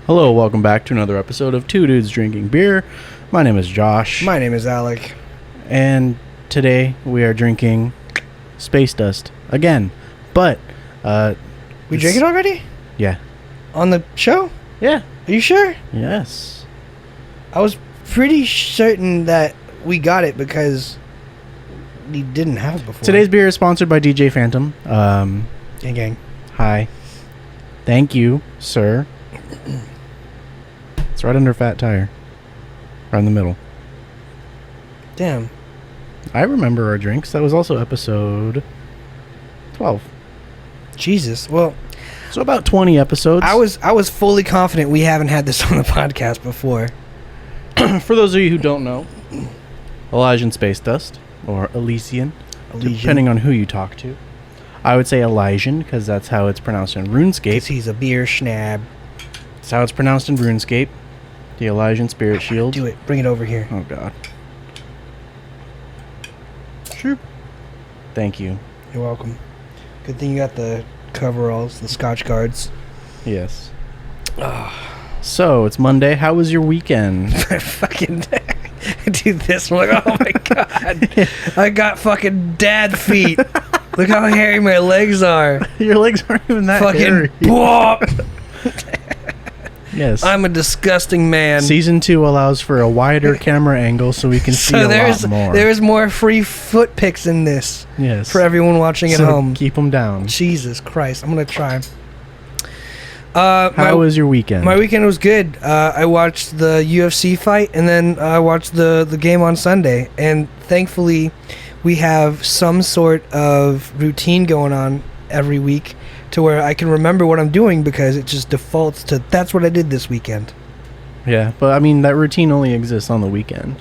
Hello, welcome back to another episode of Two Dudes Drinking Beer. My name is Josh. My name is Alec. And today we are drinking Space Dust again. But, we drank it already? Yeah. On the show? Yeah. Are you sure? Yes. I was pretty certain that we got it because we didn't have it before. Today's beer is sponsored by DJ Phantom. Gang gang. Hi. Thank you, sir. It's right under Fat Tire. Right in the middle. Damn. I remember our drinks. That was also episode 12. Jesus. Well, So about 20 episodes. I was fully confident we haven't had this on the podcast before. For those of you who don't know, Elysian Space Dust, or Elysian, depending on who you talk to. I would say Elysian, because that's how it's pronounced in RuneScape. Because he's a beer schnab. That's how it's pronounced in RuneScape. The Elysian Spirit Shield. Do it. Bring it over here. Oh, God. Sure. Thank you. You're welcome. Good thing you got the coveralls, the Scotch guards. Yes. So, it's Monday. How was your weekend? Fucking dude, this one. Oh my god. I got fucking dad feet. Look how hairy my legs are. Your legs aren't even that Fucking hairy. bop. Yes. I'm a disgusting man. Season 2 allows for a wider camera angle so we can see a lot more. There's more free foot pics in this. Yes. For everyone watching at home. Keep them down. Jesus Christ. I'm going to try. How was your weekend? My weekend was good. I watched the UFC fight, and then I watched the game on Sunday. And thankfully, we have some sort of routine going on every week to where I can remember what I'm doing because it just defaults to that's what I did this weekend. Yeah, but I mean, that routine only exists on the weekend.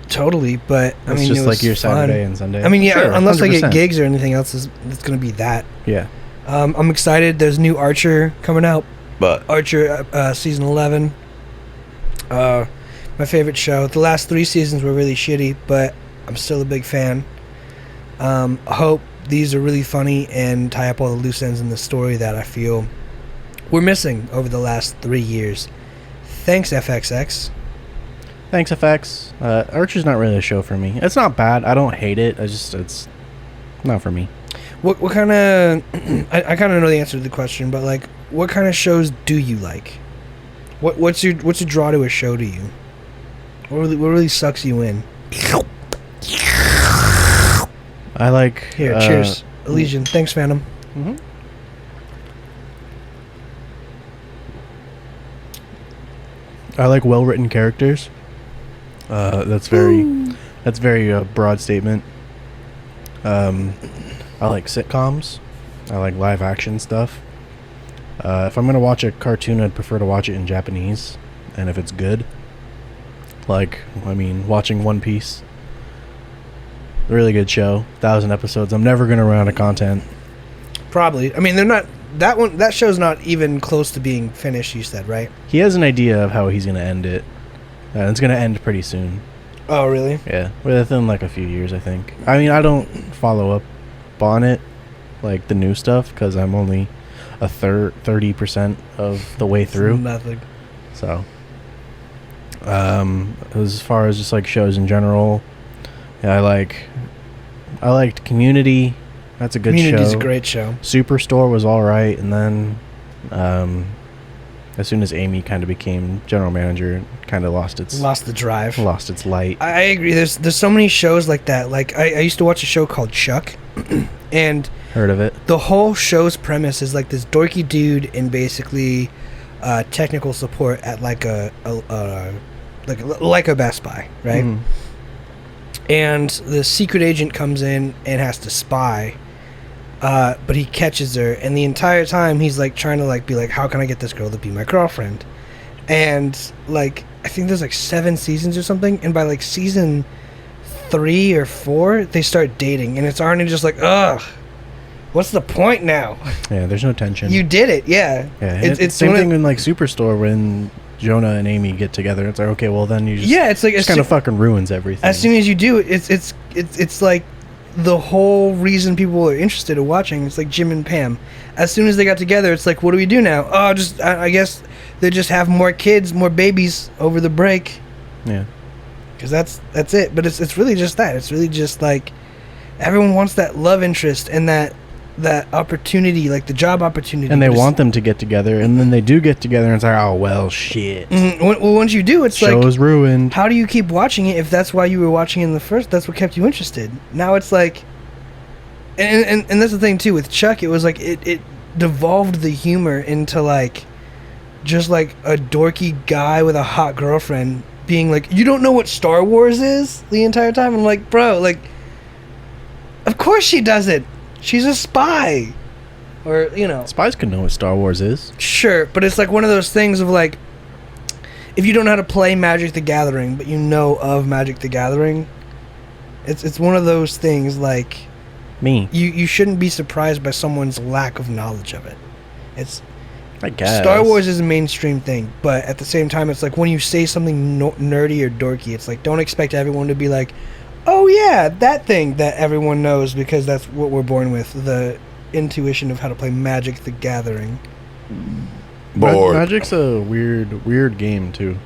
Totally, but I mean, It's just it was like your fun. Saturday and Sunday. I mean, yeah, Sure, unless 100%. I get gigs or anything else, it's going to be that. Yeah. I'm excited. There's new Archer coming out. But Archer season 11. My favorite show. The last 3 seasons were really shitty, but I'm still a big fan. I hope these are really funny and tie up all the loose ends in the story that I feel we're missing over the last 3 years. Thanks, FXX. Thanks, FX. Archer's not really a show for me. It's not bad. I don't hate it. It's not for me. What kind of... I kind of know the answer to the question, but like, what kind of shows do you like? What's your draw to a show to you? What really sucks you in? I like... Here, cheers. Elysian. Thanks, Phantom. Mm-hmm. I like well-written characters. That's very broad statement. I like sitcoms. I like live action stuff. If I'm gonna watch a cartoon, I'd prefer to watch it in Japanese, and if it's good, watching One Piece. Really good show. 1,000 episodes. I'm never gonna run out of content. Probably. I mean, they're not... That show's not even close to being finished, you said, right? He has an idea of how he's gonna end it. It's gonna end pretty soon. Oh, really? Yeah, within like a few years, I think. I mean, I don't follow up on it, like the new stuff, because I'm only a 30% of the way through. Nothing. So, as far as just like shows in general, yeah, I liked Community. That's a good show. Community's a great show. Superstore was all right, and then as soon as Amy kind of became general manager, it kind of lost the drive. Lost its light. I agree. There's so many shows like that. Like I used to watch a show called Chuck, and Heard of it? the whole show's premise is like this dorky dude in basically technical support at like a Best Buy, right? Mhm. And the secret agent comes in and has to spy, but he catches her, and the entire time he's like trying to like be like, how can I get this girl to be my girlfriend? And like I think there's like 7 seasons or something, and by like season 3 or 4 they start dating, and it's already just like, ugh, what's the point now? Yeah, there's no tension. You did it. Yeah, it's same thing in like Superstore when Jonah and Amy get together. It's like, okay, well then you just it's like just kind of fucking ruins everything. As soon as you do it, it's like the whole reason people are interested in watching. It's like Jim and Pam. As soon as they got together, it's like, what do we do now? Oh, just I guess they just have more kids, more babies over the break. Yeah. Because that's it. But it's really just that. It's really just like everyone wants that love interest and that opportunity, like the job opportunity. And they want them to get together, and then they do get together, and it's like, oh, well, shit. Well, once you do, it's Show's ruined. How do you keep watching it if that's why you were watching it in the first? That's what kept you interested. Now it's like, and that's the thing too with Chuck. It was like it devolved the humor into like just like a dorky guy with a hot girlfriend being like, you don't know what Star Wars is the entire time. I'm like, bro, like, of course she doesn't. She's a spy. Or, you know. Spies can know what Star Wars is. Sure, but it's like one of those things of like, if you don't know how to play Magic the Gathering, but you know of Magic the Gathering, it's one of those things like... Me. You shouldn't be surprised by someone's lack of knowledge of it. It's... I guess. Star Wars is a mainstream thing, but at the same time, it's like when you say something nerdy or dorky, it's like, don't expect everyone to be like, oh yeah, that thing that everyone knows, because that's what we're born with, the intuition of how to play Magic the Gathering. Magic's a weird game too.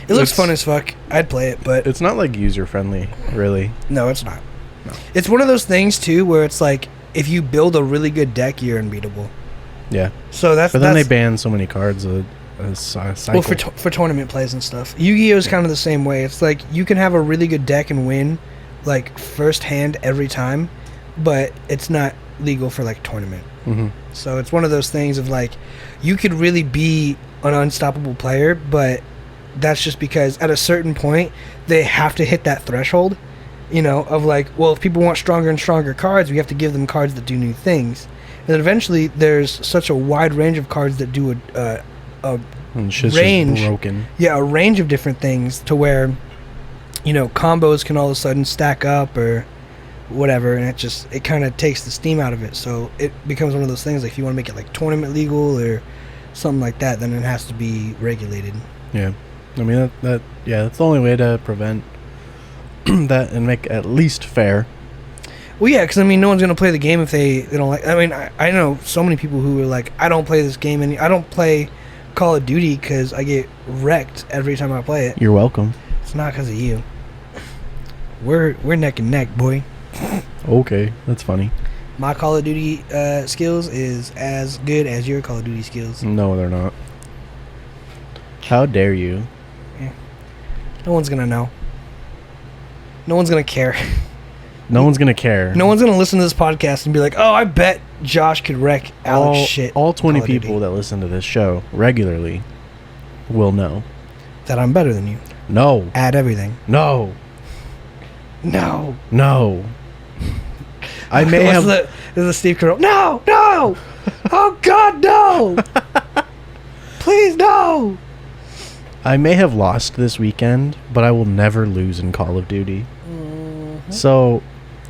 It looks fun as fuck. I'd play it, but it's not like user friendly, really. No, it's not. No. It's one of those things too where it's like, if you build a really good deck, you're unbeatable. Yeah. So But then they ban so many cards a cycle. Well, for tournament plays and stuff. Yu-Gi-Oh is kind of the same way. It's like you can have a really good deck and win, like first hand every time, but it's not legal for like tournament. Mm-hmm. So it's one of those things of like, you could really be an unstoppable player, but that's just because at a certain point they have to hit that threshold, you know, of like, well, if people want stronger and stronger cards, we have to give them cards that do new things. And then eventually there's such a wide range of cards that do a range, broken. Yeah, a range of different things to where, you know, combos can all of a sudden stack up or whatever, and it kind of takes the steam out of it. So it becomes one of those things like if you want to make it like tournament legal or something like that, then it has to be regulated. Yeah, I mean that's the only way to prevent that and make at least fair. Well, yeah, because I mean, no one's gonna play the game if they don't like. I mean, I know so many people who are like, I don't play this game, and I don't play Call of Duty because I get wrecked every time I play it. You're welcome. It's not because of you. We're neck and neck, boy. Okay, that's funny. My Call of Duty skills is as good as your Call of Duty skills. No, they're not. How dare you? Yeah. No one's gonna know. No one's gonna care. No one's gonna care. No one's gonna listen to this podcast and be like, "Oh, I bet Josh could wreck Alex shit." All 20 people that listen to this show regularly will know that I'm better than you. No. Add everything. No. No. No. I may have. This is the Steve Carell. No. No. Oh God, no. Please, no. I may have lost this weekend, but I will never lose in Call of Duty. Mm-hmm. So,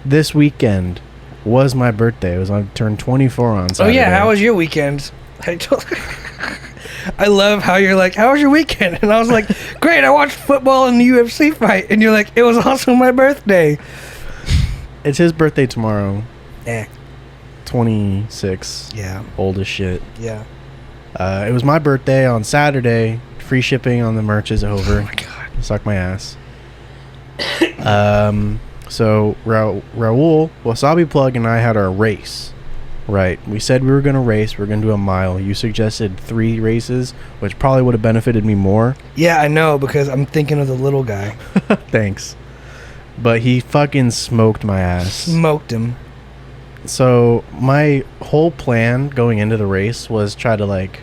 this weekend was my birthday. I turned 24 on Saturday. Oh yeah, how was your weekend? I love how you're like, how was your weekend? And I was like, great, I watched football and the UFC fight. And you're like, it was also my birthday. It's his birthday tomorrow. 26. Yeah. Old as shit. Yeah. It was my birthday on Saturday. Free shipping on the merch is over. Oh my God. Suck my ass. So Raul, Wasabi Plug, and I had our race. Right. We said we were going to race. We were going to do a mile. You suggested 3 races, which probably would have benefited me more. Yeah, I know, because I'm thinking of the little guy. Thanks. But he fucking smoked my ass. Smoked him. So my whole plan going into the race was try to like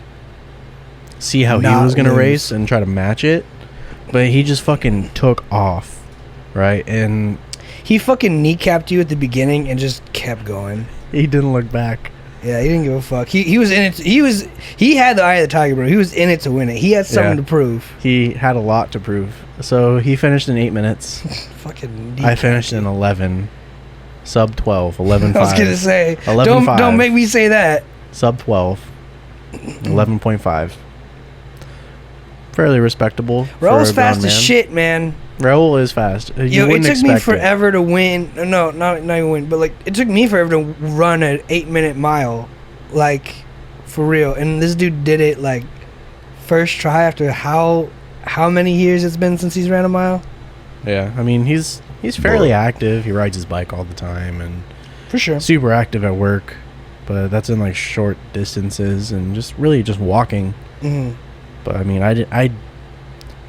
see how he was going to race and try to match it. But he just fucking took off. Right? And he fucking kneecapped you at the beginning and just kept going. He didn't look back. Yeah, he didn't give a fuck. He was in it. He had the eye of the tiger, bro. He was in it to win it. He had something to prove. He had a lot to prove. So he finished in 8 minutes. Fucking. I finished in 11. Sub 12. 11.5. I was gonna say. 11.5. Don't make me say that. Sub 12. 11.5. Fairly respectable. Raul's fast as shit, man. Raul is fast. It took me forever to win. No, not even win, but like it took me forever to run an 8-minute mile, like for real. And this dude did it like first try after how many years it's been since he's ran a mile? Yeah, I mean, he's fairly active. He rides his bike all the time and For sure. super active at work, but that's in like short distances and just walking. Mm-hmm. But I mean, if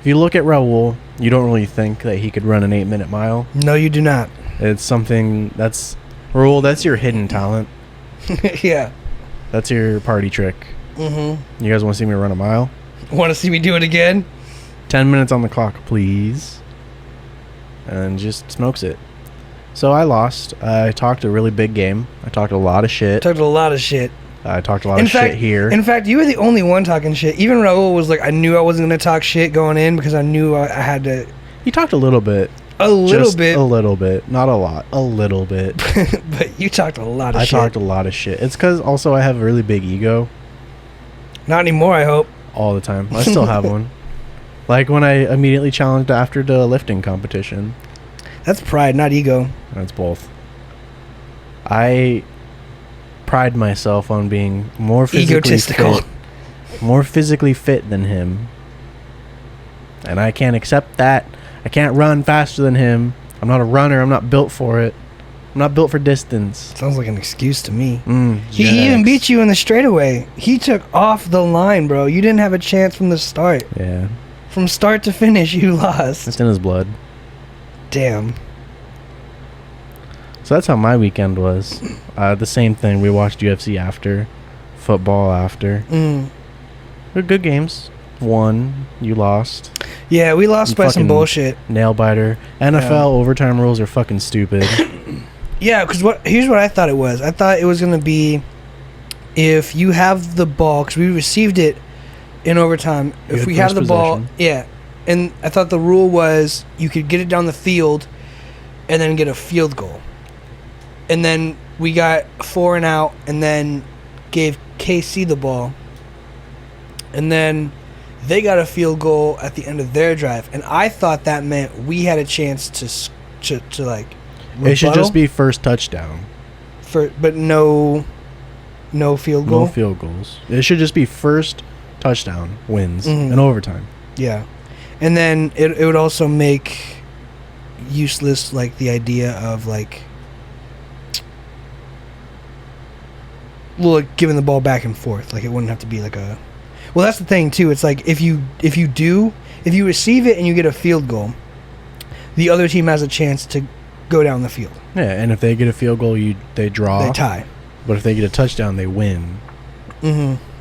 you look at Raul, you don't really think that he could run an 8-minute mile. No, you do not. It's something Raul, that's your hidden talent. Yeah. That's your party trick. Mm-hmm. You guys want to see me run a mile? Want to see me do it again? 10 minutes on the clock, please. And just smokes it. So I lost. I talked a really big game. I talked a lot of shit. Talked a lot of shit. I talked a lot of shit here. In fact, you were the only one talking shit. Even Raul was like, I knew I wasn't going to talk shit going in because I knew I had to. He talked a little bit. A little bit. A little bit. Not a lot. A little bit. But you talked a lot of shit. I talked a lot of shit. It's because also I have a really big ego. Not anymore, I hope. All the time. I still have one. Like when I immediately challenged after the lifting competition. That's pride, not ego. That's both. I pride myself on being more physically fit. More physically fit than him. And I can't accept that. I can't run faster than him. I'm not a runner. I'm not built for it. I'm not built for distance. Sounds like an excuse to me. He Gen even X. beat you in the straightaway. He took off the line, bro. You didn't have a chance from the start. Yeah. From start to finish, you lost. It's in his blood. Damn. So that's how my weekend was. The same thing. We watched UFC after. Football after. They're good games. Won. You lost. Yeah, we lost by some bullshit. Nail biter. NFL overtime rules are fucking stupid. Yeah, because here's what I thought it was. I thought it was going to be if you have the ball, because we received it in overtime. If we have the ball, yeah. And I thought the rule was you could get it down the field and then get a field goal. And then we got 4 and out and then gave KC the ball. And then they got a field goal at the end of their drive. And I thought that meant we had a chance to like rebuttal. It should just be first touchdown. But no field goal? No field goals. It should just be first touchdown wins in overtime. Yeah. And then it would also make useless like the idea of like giving the ball back and forth. Like it wouldn't have to be like a. Well, that's the thing too. It's like if you receive it and you get a field goal, the other team has a chance to go down the field. Yeah, and if they get a field goal, they draw. They tie. But if they get a touchdown, they win.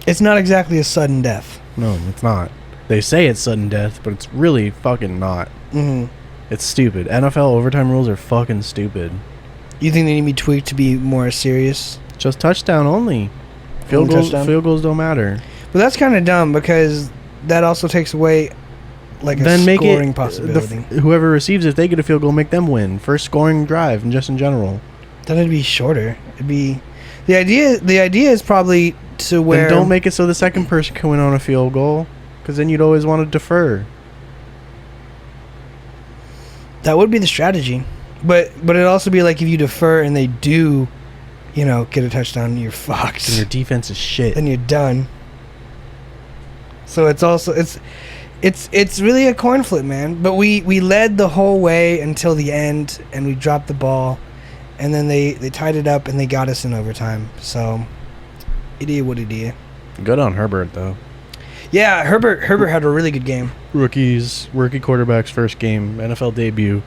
It's not exactly a sudden death. No, it's not. They say it's sudden death, but it's really fucking not. It's stupid. NFL overtime rules are fucking stupid. You think they need to be tweaked to be more serious? Just touchdown only. Field goals don't matter. But that's kind of dumb because that also takes away like a scoring possibility. Whoever receives it, if they get a field goal, make them win. First scoring drive, and just in general. Then it'd be shorter. It'd be the idea is probably to where then don't make it so the second person can win on a field goal, because then you'd always want to defer. That would be the strategy, but it'd also be like if you defer and they do, get a touchdown, you're fucked. And your defense is shit. Then you're done. So it's also it's really a coin flip, man. But we led the whole way until the end, and we dropped the ball, and then they tied it up and they got us in overtime. So it is what it is. Good on Herbert though. Yeah, Herbert had a really good game. Rookie quarterback's first game, NFL debut.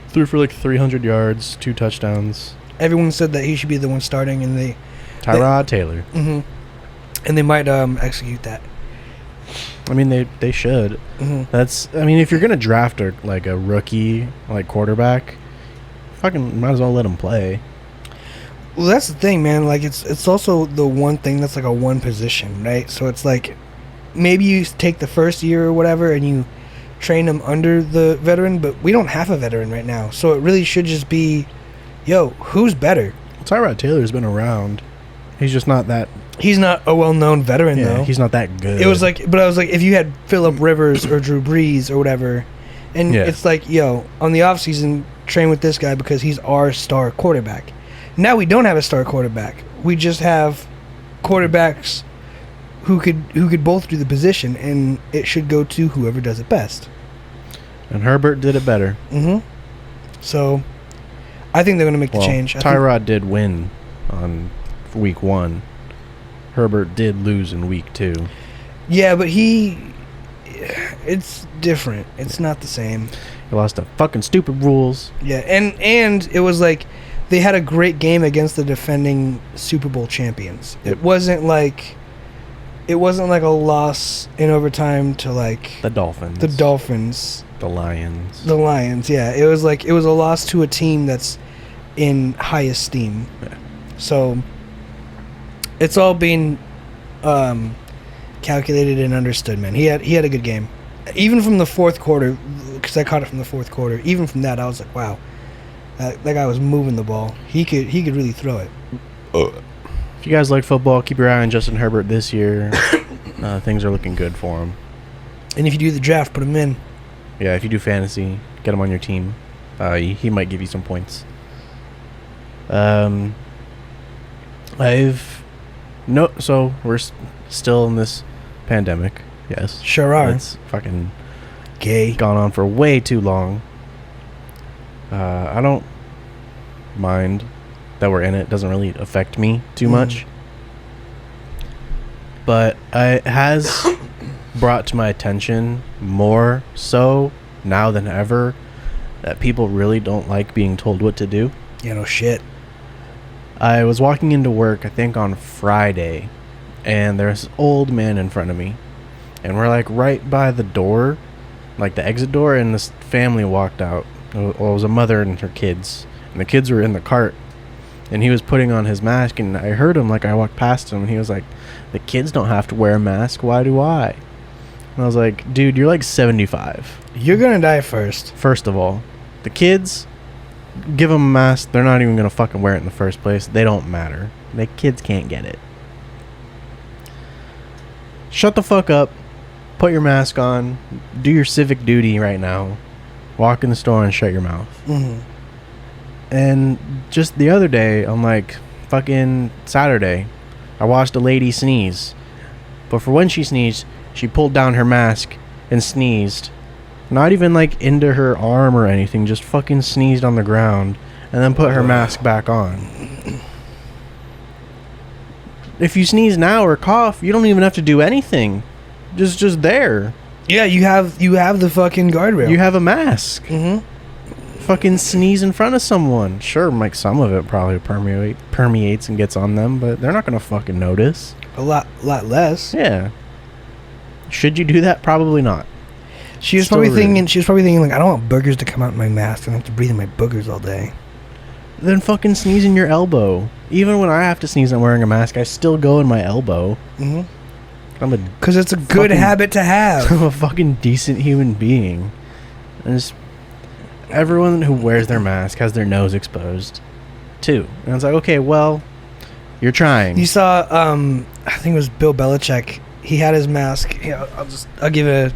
Threw for like 300 yards, 2 touchdowns. Everyone said that he should be the one starting, and Tyrod Taylor. And they might execute that. I mean, they should. If you're gonna draft a rookie quarterback, fucking might as well let him play. Well, that's the thing, man. Like it's also the one thing that's like a one position, right? So it's like maybe you take the first year or whatever and you train him under the veteran, but we don't have a veteran right now, so it really should just be, who's better? Tyrod Taylor's been around. He's just not that. He's not a well-known veteran, though. He's not that good. It was like, but I was like, if you had Phillip Rivers or Drew Brees or whatever, and it's like, on the off season, train with this guy because he's our star quarterback. Now we don't have a star quarterback. We just have quarterbacks who could both do the position, and it should go to whoever does it best. And Herbert did it better. Mm-hmm. So, I think they're going to make the change. Tyrod did win on week 1. Herbert did lose in week 2. Yeah, but it's different. It's not the same. He lost to fucking stupid rules. Yeah, and it was like they had a great game against the defending Super Bowl champions. It wasn't like a loss in overtime to like the Dolphins. The Lions, yeah. It was a loss to a team that's in high esteem. Yeah. So it's all being calculated and understood, man. He had a good game. Even from the fourth quarter, because I caught it from the fourth quarter. Even from that, I was like, wow, that guy was moving the ball. He could really throw it. If you guys like football, keep your eye on Justin Herbert this year. Things are looking good for him. And if you do the draft, put him in. Yeah, if you do fantasy, get him on your team. He might give you some points. So we're still in this pandemic. Yes, sure are. It's fucking gay. Gone on for way too long. I don't mind that we're in it. Doesn't really affect me too much. But it has brought to my attention more so now than ever that people really don't like being told what to do. Yeah, no shit. I was walking into work, I think on Friday, and there's this old man in front of me. And we're like right by the door, like the exit door, and this family walked out. It was a mother and her kids. And the kids were in the cart. And he was putting on his mask, and I heard him, like I walked past him, and he was like, the kids don't have to wear a mask, why do I? And I was like, dude, you're like 75. You're gonna die first. First of all, the kids, give them a mask, they're not even gonna fucking wear it in the first place. They don't matter. The kids can't get it. Shut the fuck up. Put your mask on. Do your civic duty right now. Walk in the store and shut your mouth. Mm-hmm. And just the other day, on like fucking Saturday, I watched a lady sneeze. But for when she sneezed, she pulled down her mask and sneezed. Not even like into her arm or anything, just fucking sneezed on the ground and then put her mask back on. If you sneeze now or cough, you don't even have to do anything. Just there. Yeah, you have the fucking guardrail. You have a mask. Mm-hmm. Fucking sneeze in front of someone. Sure, like some of it probably permeates and gets on them, but they're not gonna fucking notice. A lot less. Yeah. Should you do that? Probably not. She was probably thinking like, I don't want boogers to come out in my mask and I have to breathe in my boogers all day. Then fucking sneeze in your elbow. Even when I have to sneeze and wearing a mask, I still go in my elbow. Mm-hmm. Because it's a good habit to have. I'm a fucking decent human being. And just everyone who wears their mask has their nose exposed too. And it's like, okay, well, you're trying. You saw, I think it was Bill Belichick. He had his mask. I'll give an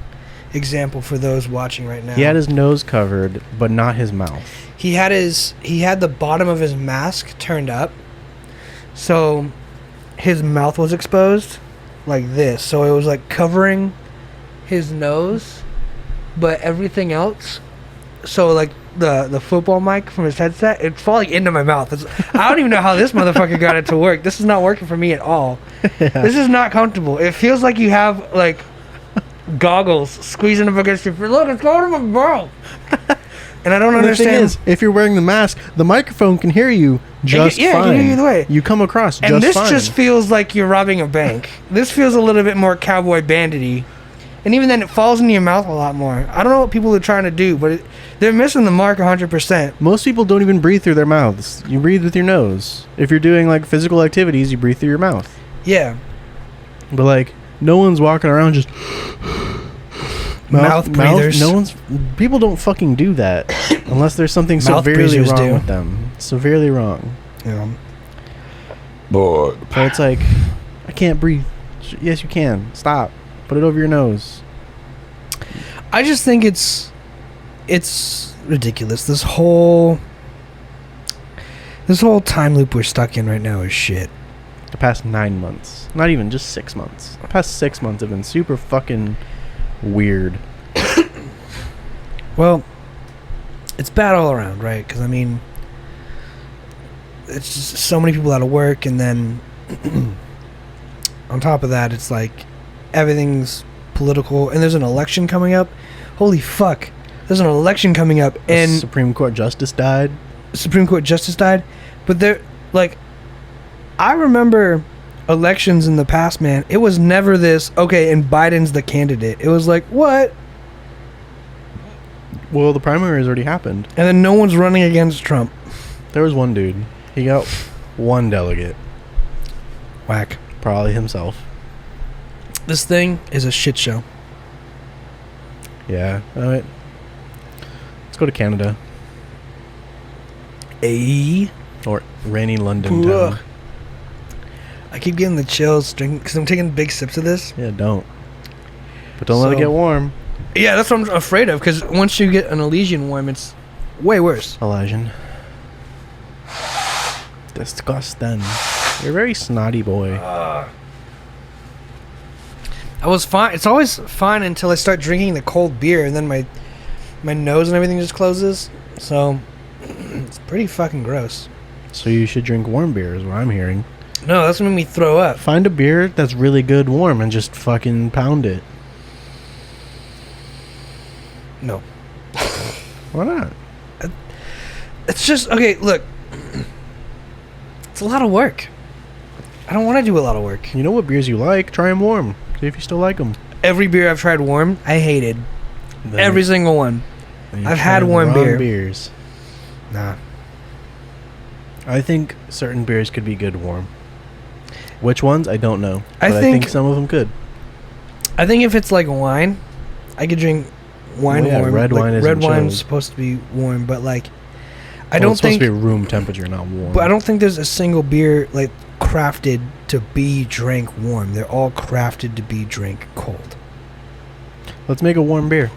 example for those watching right now. He had his nose covered, but not his mouth. He had the bottom of his mask turned up, so his mouth was exposed like this. So it was like covering his nose, but everything else. So like the football mic from his headset, it's falling into my mouth. I don't even know how this motherfucker got it to work. This is not working for me at all. Yeah. This is not comfortable. It feels like you have like goggles squeezing up against your face. Look, it's going to my mouth. And I don't understand. The thing is, if you're wearing the mask, the microphone can hear you just fine. Yeah, either way. You come across just fine. And this just feels like you're robbing a bank. This feels a little bit more cowboy bandity. And even then, it falls into your mouth a lot more. I don't know what people are trying to do, but they're missing the mark 100%. Most people don't even breathe through their mouths. You breathe with your nose. If you're doing like physical activities, you breathe through your mouth. Yeah. But like, no one's walking around just mouth breathers. People don't fucking do that unless there's something severely wrong with them. Severely wrong. Yeah. But it's like, I can't breathe. Yes, you can. Stop. Put it over your nose. I just think it's ridiculous. This whole time loop we're stuck in right now is shit. The past 9 months. Not even, just 6 months. The past 6 months have been super fucking weird. Well, it's bad all around, right? Because, I mean, it's just so many people out of work, and then on top of that, it's like everything's political, and there's an election coming up. Holy fuck. There's an election coming up, and The Supreme Court Justice died. Supreme Court Justice died. But they're, like, I remember elections in the past, man. It was never this, okay, and Biden's the candidate. It was like, what? Well, the primaries already happened. And then no one's running against Trump. There was one dude. He got one delegate. Whack. Probably himself. This thing is a shit show. Yeah. Alright. Let's go to Canada. Or rainy London town. Ugh. I keep getting the chills drinking because I'm taking big sips of this. Yeah, don't. But don't let it get warm. Yeah, that's what I'm afraid of, because once you get an Elysian warm, it's way worse. Elysian. Disgusting. You're a very snotty boy. I was fine. It's always fine until I start drinking the cold beer, and then my nose and everything just closes. So it's pretty fucking gross. So you should drink warm beer, is what I'm hearing. No, that's what made me throw up. Find a beer that's really good warm and just fucking pound it. No. Why not? It's just, okay, look. It's a lot of work. I don't want to do a lot of work. You know what beers you like? Try them warm. See if you still like them. Every beer I've tried warm, I hated. Every single one. I've had warm beer. Beers. Nah. I think certain beers could be good warm. Which ones? I don't know. I But I think some of them could. I think if it's like wine, I could drink wine warm. Red like, wine is red wine's supposed to be warm, but like I don't it's supposed think to be room temperature, not warm. But I don't think there's a single beer like crafted to be drank warm. They're all crafted to be drank cold. Let's make a warm beer.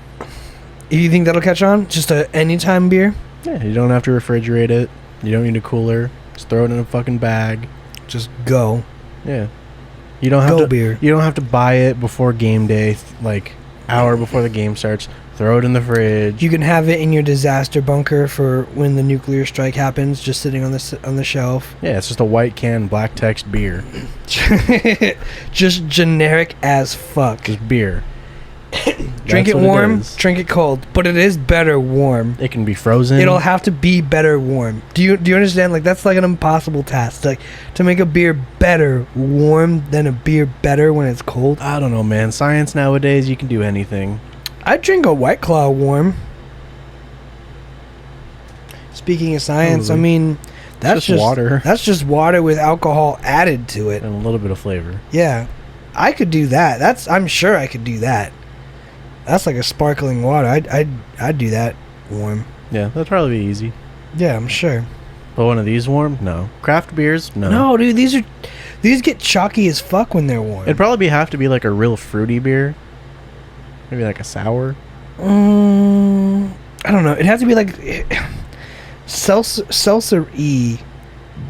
You think that'll catch on? Just a anytime beer? Yeah, you don't have to refrigerate it. You don't need a cooler. Just throw it in a fucking bag. Just go. Yeah. You don't have Go to beer. You don't have to buy it before game day, like hour before the game starts. Throw it in the fridge. You can have it in your disaster bunker for when the nuclear strike happens, just sitting on the shelf. Yeah, it's just a white can, black text beer. Just generic as fuck. Just beer. Drink it warm, drink it cold, but it is better warm. It can be frozen. It'll have to be better warm. Do you understand? Like, that's like an impossible task. Like, to make a beer better warm than a beer better when it's cold. I don't know, man. Science nowadays, you can do anything. I'd drink a White Claw warm. Speaking of science, Probably. I mean, that's just water. That's just water with alcohol added to it. And a little bit of flavor. Yeah, I could do that. I'm sure I could do that. That's like a sparkling water. I'd do that warm. Yeah, that'd probably be easy. Yeah, I'm sure. But one of these warm? No. Craft beers? No. No, dude, these get chalky as fuck when they're warm. It'd probably have to be like a real fruity beer. Maybe like a sour. I don't know. It'd have to be like Seltzer E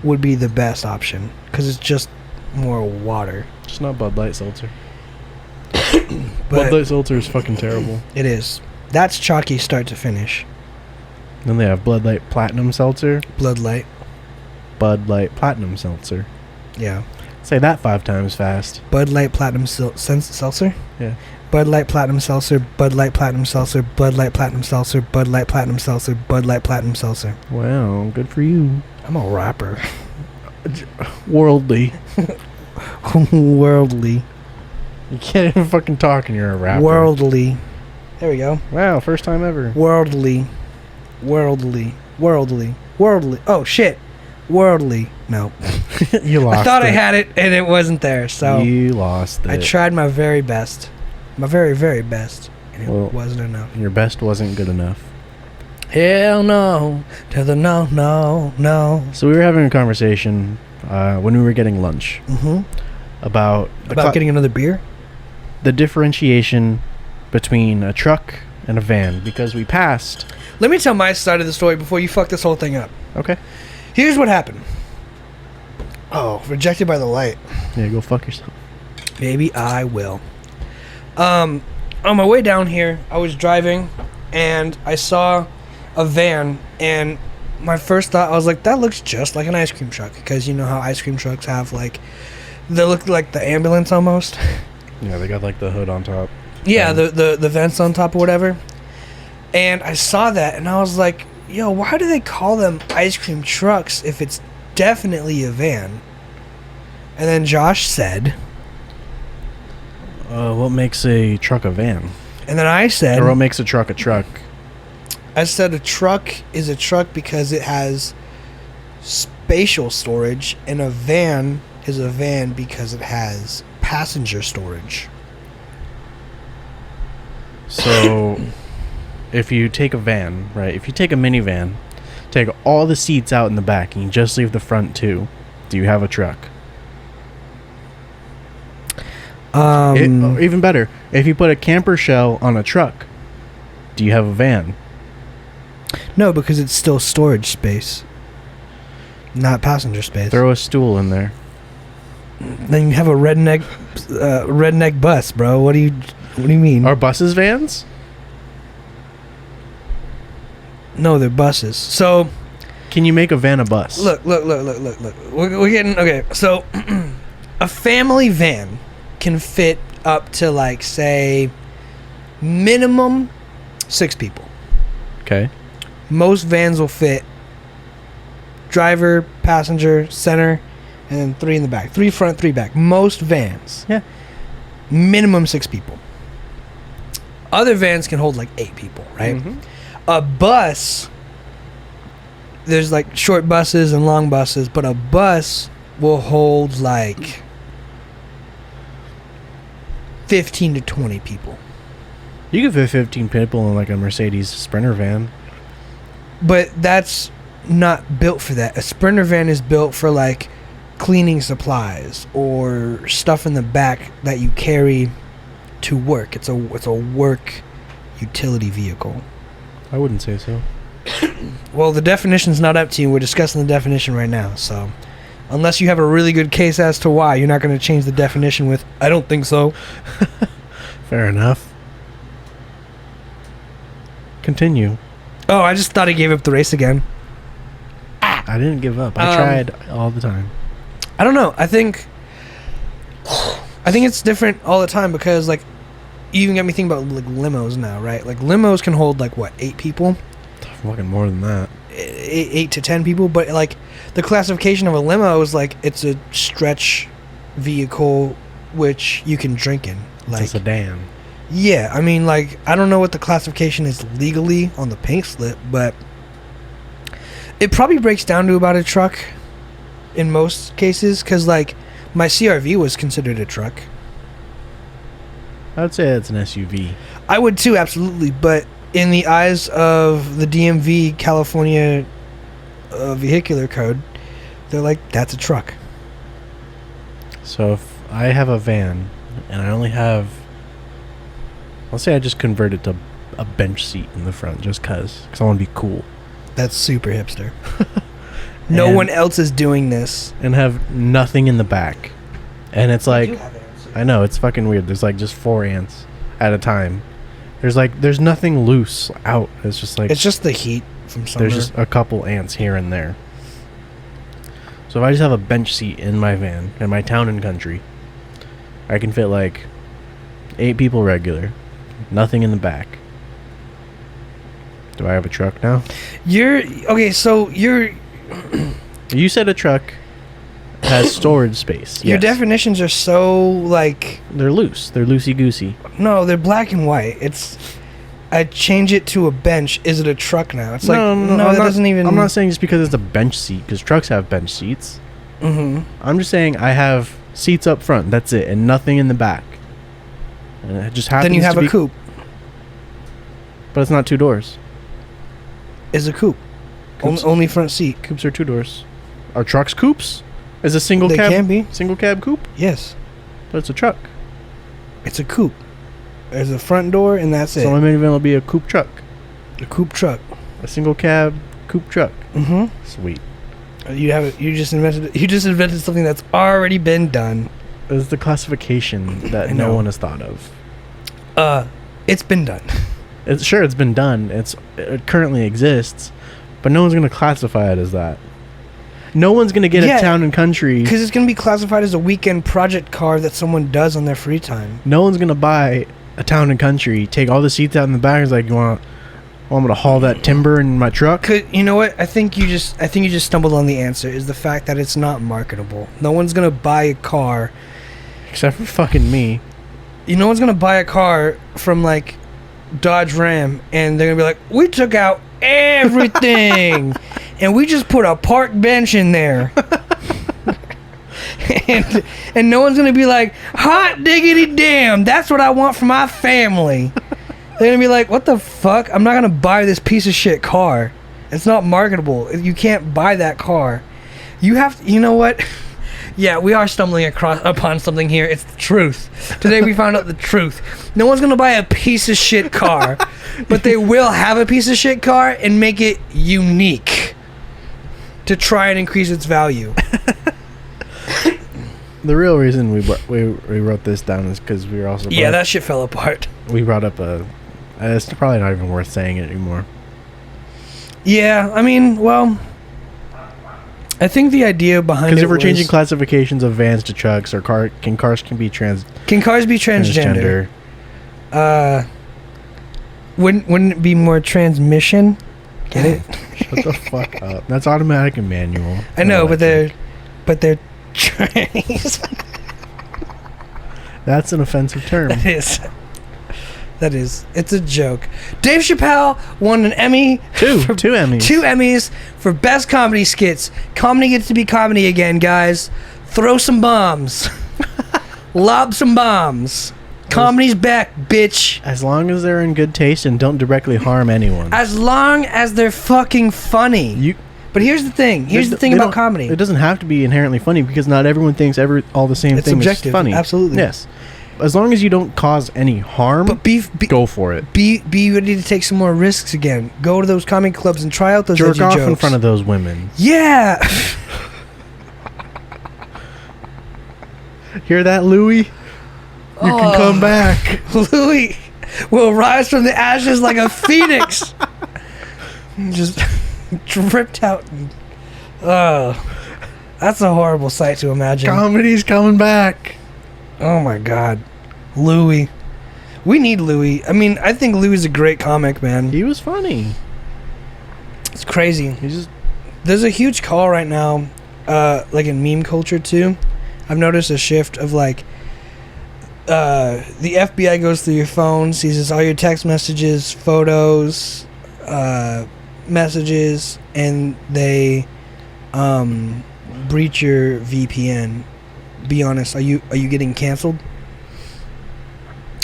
would be the best option because it's just more water. Just not Bud Light Seltzer. But Bud Light Seltzer is fucking terrible. it is. That's chalky start to finish. Then they have Bud Light Platinum Seltzer. Bud Light. Bud Light Platinum Seltzer. Yeah. Say that 5 times fast. Bud Light Platinum Seltzer? Yeah. Bud Light Platinum Seltzer, Bud Light Platinum Seltzer, Bud Light Platinum Seltzer, Bud Light Platinum Seltzer, Bud Light Platinum Seltzer. Wow, good for you. I'm a rapper. Worldly. Worldly. You can't even fucking talk and you're a rapper. Worldly. There we go. Wow, first time ever. Worldly. Worldly. Worldly. Worldly. Oh, shit. Worldly. No. You lost I thought it. I had it, and it wasn't there, so... You lost it. I tried my very best. My very, very best. And it Well, wasn't enough. Your best wasn't good enough. Hell no. To the no, no, no. So we were having a conversation when we were getting lunch Mm-hmm. about Getting another beer? the differentiation between a truck and a van because we passed. Let me tell my side of the story before you fuck this whole thing up. Okay. Here's what happened. Oh, rejected by the light. Yeah, go fuck yourself. Maybe I will. On my way down here, I was driving, and I saw a van, and my first thought, I was like, that looks just like an ice cream truck, because you know how ice cream trucks have, like, they look like the ambulance almost. Yeah, they got like the hood on top. Yeah, the vents on top or whatever. And I saw that, and I was like, yo, why do they call them ice cream trucks if it's definitely a van? And then Josh said... what makes a truck a van? And then I said... Or what makes a truck a truck? I said a truck is a truck because it has spatial storage, and a van is a van because it has passenger storage. So, if you take a van, right? If you take a minivan, take all the seats out in the back, and you just leave the front two, do you have a truck? Even better, if you put a camper shell on a truck, do you have a van? No, because it's still storage space, not passenger space. Throw a stool in there. Then you have a redneck bus, bro. What do you mean? Are buses vans? No, they're buses. So, can you make a van a bus? Look. We're getting okay. So, a family van can fit up to, like, say, minimum 6 people. Okay. Most vans will fit driver, passenger, center, and then 3 in the back. 3 front, 3 back. Most vans. Yeah. Minimum 6 people. Other vans can hold like 8 people, right? Mm-hmm. A bus, there's like short buses and long buses, but a bus will hold like 15 to 20 people. You could fit 15 people in like a Mercedes Sprinter van. But that's not built for that. A Sprinter van is built for like cleaning supplies or stuff in the back that you carry to work. It's a work utility vehicle. I wouldn't say so. Well, the definition's not up to you. We're discussing the definition right now. So, unless you have a really good case as to why, you're not going to change the definition with, I don't think so. Fair enough. Continue. Oh, I just thought I gave up the race again. I didn't give up. I tried all the time. I don't know. I think it's different all the time because, like, you even got me thinking about like limos now, right? Like limos can hold like what, 8 people? Fucking more than that. 8 to 10 people, but like the classification of a limo is like it's a stretch vehicle which you can drink in. Like it's a sedan. Yeah, I mean, like, I don't know what the classification is legally on the pink slip, but it probably breaks down to about a truck in most cases, because, like, my CRV was considered a truck. I would say it's an SUV. I would too, absolutely, but in the eyes of the DMV California vehicular code, they're like, that's a truck. So if I have a van and I only have... Let's say I just convert it to a bench seat in the front just because I want to be cool. That's super hipster. No one else is doing this. And have nothing in the back. And it's like... I know, it's fucking weird. There's like just 4 ants at a time. There's nothing loose out. It's just like... It's just the heat from summer. There's just a couple ants here and there. So if I just have a bench seat in my van, in my town and country, I can fit like 8 people regular. Nothing in the back. Do I have a truck now? You said a truck has storage space. Your Yes. definitions are so, like... They're loose. They're loosey-goosey. No, they're black and white. I change it to a bench. Is it a truck now? It's like, no, that doesn't even... I'm not saying just because it's a bench seat, because trucks have bench seats. Mm-hmm. I'm just saying I have seats up front. That's it. And nothing in the back. And it just happens Then you have to a be, coupe. But it's not 2 doors. Is a coupe. Coupes- Only front seat. Coupes are 2 doors. Are trucks coupes? Is a single They cab can be. single cab coupe? Yes. But it's a truck. It's a coupe. There's a front door, and that's it. So my minivan will be a coupe truck. A coupe truck. A single cab coupe truck. Mm-hmm. Sweet. You just invented something that's already been done. It's the classification that no one has thought of. It's been done. It's been done. It currently exists, but no one's going to classify it as that. No one's going to get a town and country. Because it's going to be classified as a weekend project car that someone does on their free time. No one's going to buy a town and country, take all the seats out in the back. It's like, you want me to haul that timber in my truck? You know what? I think you just stumbled on the answer, is the fact that it's not marketable. No one's going to buy a car. Except for fucking me. No one's going to buy a car from, like, Dodge Ram, and they're going to be like, we took out everything, and we just put a park bench in there. and no one's going to be like, hot diggity damn, that's what I want for my family. They're going to be like, what the fuck? I'm not going to buy this piece of shit car. It's not marketable. You can't buy that car. You have to, you know what? Yeah, we are stumbling upon something here. It's the truth. Today we found out the truth. No one's going to buy a piece of shit car, but they will have a piece of shit car and make it unique to try and increase its value. The real reason we wrote this down is because we were also... Yeah, that shit fell apart. We brought up it's probably not even worth saying it anymore. Yeah, I mean, well... I think the idea behind it because if we're changing classifications of vans to trucks, or cars be Can cars be transgender? Wouldn't it be more transmission? Get it? Shut the fuck up. That's automatic and manual. I know, but they're trannies. That's an offensive term. That is. It's a joke. Dave Chappelle won an Emmy. Two Emmys. 2 Emmys for best comedy skits. Comedy gets to be comedy again, guys. Throw some bombs. Lob some bombs. Comedy's back, bitch. As long as they're in good taste and don't directly harm anyone. As long as they're fucking funny. But here's the thing. Here's the thing about comedy. It doesn't have to be inherently funny, because not everyone thinks all the same thing is funny. Absolutely. Yes. As long as you don't cause any harm, go for it. Be ready to take some more risks again. Go to those comedy clubs and try out those edgy jokes. Jerk off in front of those women. Yeah. Hear that, Louis? You can come back. Louis will rise from the ashes like a phoenix. Just dripped out. That's a horrible sight to imagine. Comedy's coming back. Oh my God. Louis. We need Louis. I mean, I think Louis is a great comic, man. He was funny. It's crazy. There's a huge call right now, like in meme culture too. I've noticed a shift of like, the FBI goes through your phone, sees all your text messages, photos, messages, and they breach your VPN. Be honest, are you getting canceled?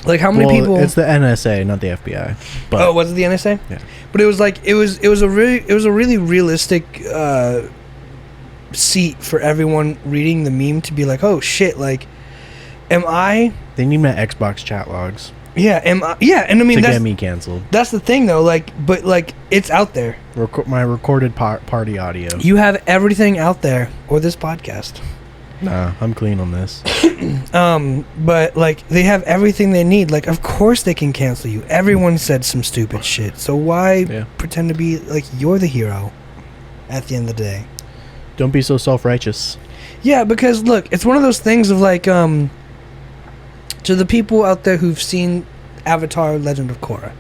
Like, how many people? It's the NSA, not the FBI. But was it the NSA? Yeah. But it was like it was a really realistic seat for everyone reading the meme to be like, oh shit, like, am I? They need my Xbox chat logs. Yeah, and I mean, to get me canceled. That's the thing, though. Like, but like, it's out there. My recorded party audio. You have everything out there, or this podcast. Nah, I'm clean on this. But like, they have everything they need. Like, of course they can cancel you. Everyone said some stupid shit. So why pretend to be like you're the hero at the end of the day? Don't be so self-righteous. Yeah, because look, it's one of those things of like, to the people out there who've seen Avatar: Legend of Korra,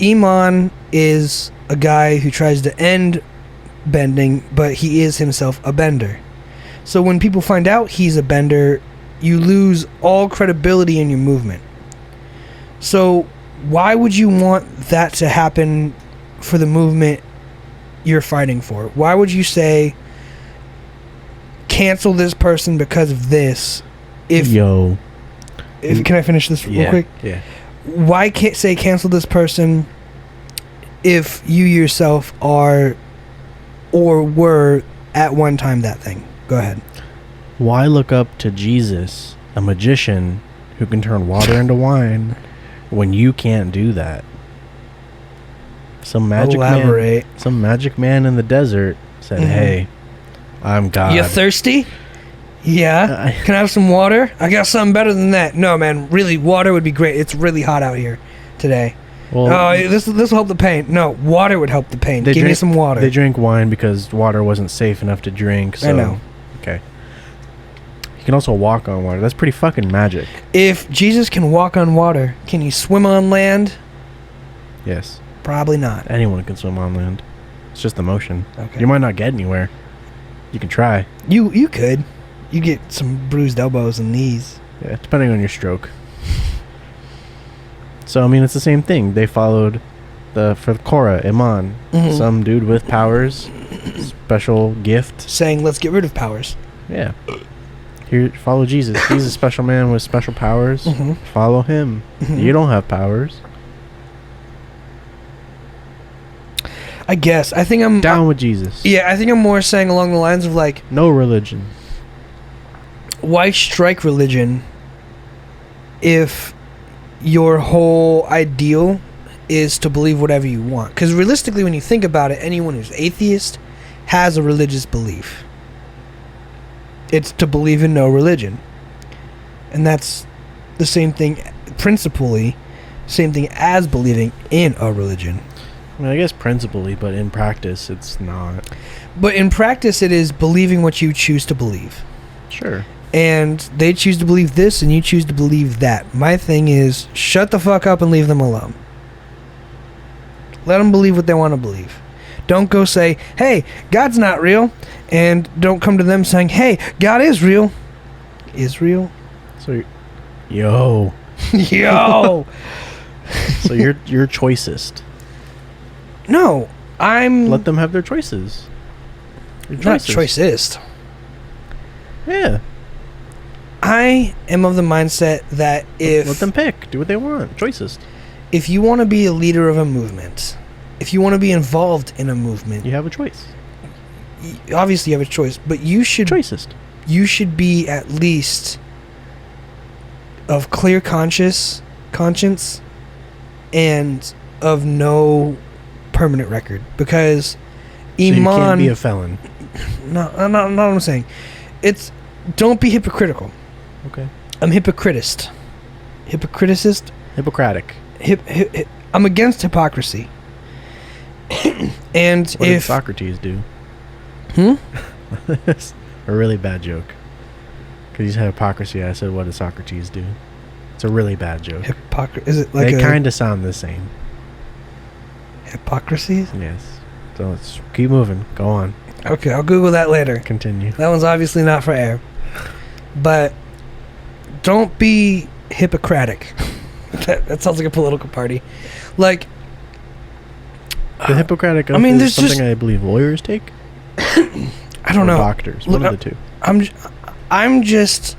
Iman is a guy who tries to end bending, but he is himself a bender. So when people find out he's a bender, you lose all credibility in your movement. So why would you want that to happen for the movement you're fighting for? Why would you say cancel this person because of this? Can I finish this real quick? Yeah. Why can't say cancel this person if you yourself are or were at one time that thing? Go ahead. Why look up to Jesus, a magician who can turn water into wine, when you can't do that? Some magic man in the desert said, "Hey, I'm God." You thirsty? Yeah. Can I have some water? I got something better than that. No, man. Really, water would be great. It's really hot out here today. Well, this will help the pain. No, water would help the pain. Give me some water. They drank wine because water wasn't safe enough to drink. So, I know. Okay. You can also walk on water. That's pretty fucking magic. If Jesus can walk on water, can he swim on land? Yes. Probably not. Anyone can swim on land. It's just the motion. Okay. You might not get anywhere. You can try. You could. You get some bruised elbows and knees. Yeah, depending on your stroke. So, I mean, it's the same thing. They followed for Korah, Iman, some dude with powers, special gift. Saying, let's get rid of powers. Yeah. Here, follow Jesus. He's a special man with special powers. Follow him. You don't have powers. I guess. I think I'm... Down with Jesus. Yeah, I think I'm more saying along the lines of, like... No religion. Why strike religion if your whole ideal is to believe whatever you want? Because realistically, when you think about it, anyone who's atheist has a religious belief. It's to believe in no religion. And that's the same thing, principally, same thing as believing in a religion. I mean, I guess principally, but in practice, it's not. But in practice, it is believing what you choose to believe. Sure. And they choose to believe this, and you choose to believe that. My thing is, shut the fuck up and leave them alone. Let them believe what they want to believe. Don't go say, hey, God's not real. And don't come to them saying, hey, God is real. Is real? So, yo. Yo! So you're choicest. No, I'm... Let them have their choices. Not choicest. Yeah. I am of the mindset that if... Let them pick. Do what they want. Choicest. If you want to be a leader of a movement, if you want to be involved in a movement... You have a choice. Obviously you have a choice, but you should... Choicest. You should be at least of clear conscience and of no permanent record. Because Iman... So you can't be a felon. No, not what I'm saying. It's... Don't be hypocritical. Okay. I'm hypocritist. Hypocriticist? Hippocratic. I'm against hypocrisy. And what did Socrates do? That's a really bad joke. Because you said hypocrisy, I said, what did Socrates do? It's a really bad joke. Is it like they kind of sound the same. Hypocrisy? Yes. So let's keep moving. Go on. Okay, I'll Google that later. Continue. That one's obviously not for air. But don't be Hippocratic. That sounds like a political party. Like... The Hippocratic oath is something I believe lawyers take? I don't know. Doctors. One of the two. I'm just...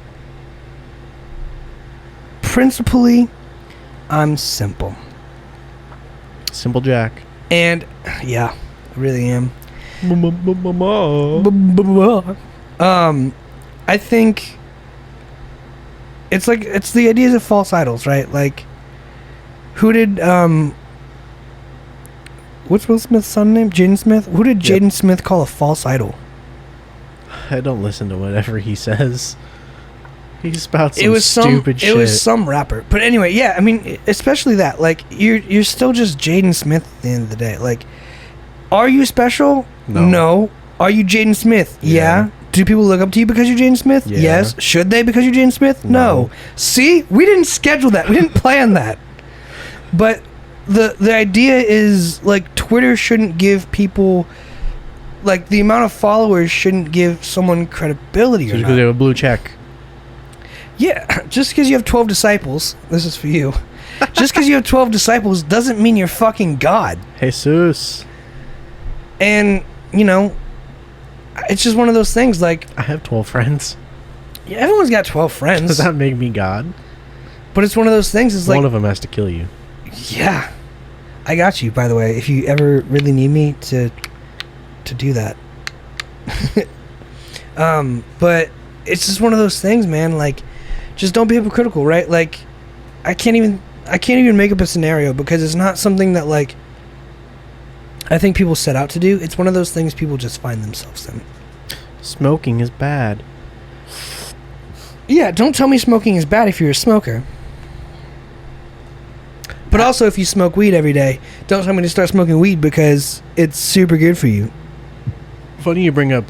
Principally, I'm simple. Simple Jack. And, yeah, I really am. I think... It's the ideas of false idols, right? Like, who did, what's Will Smith's son name? Jaden Smith? Who did Jaden Smith call a false idol? I don't listen to whatever he says. He spouts some stupid shit. It was some rapper. But anyway, yeah, I mean, especially that. Like, you're still just Jaden Smith at the end of the day. Like, are you special? No. Are you Jaden Smith? Yeah. Do people look up to you because you're Jaden Smith? Yeah. Yes. Should they because you're Jaden Smith? No. See? We didn't schedule that. We didn't plan that. But the idea is, like, Twitter shouldn't give people... Like, the amount of followers shouldn't give someone credibility or not. Because they have a blue check. Yeah. Just because you have 12 disciples... This is for you. Just because you have 12 disciples doesn't mean you're fucking God. Jesus. And, you know... It's just one of those things, like... I have 12 friends. Yeah, everyone's got 12 friends. Does that make me God? But it's one of those things, it's like... One of them has to kill you. Yeah. I got you, by the way, if you ever really need me to do that. But it's just one of those things, man, like... Just don't be hypocritical, right? Like, I can't even make up a scenario because it's not something that, like... I think people set out to do. It's one of those things people just find themselves in. Smoking is bad. Yeah, don't tell me smoking is bad if you're a smoker. But also, if you smoke weed every day, don't tell me to start smoking weed because it's super good for you. Funny you bring up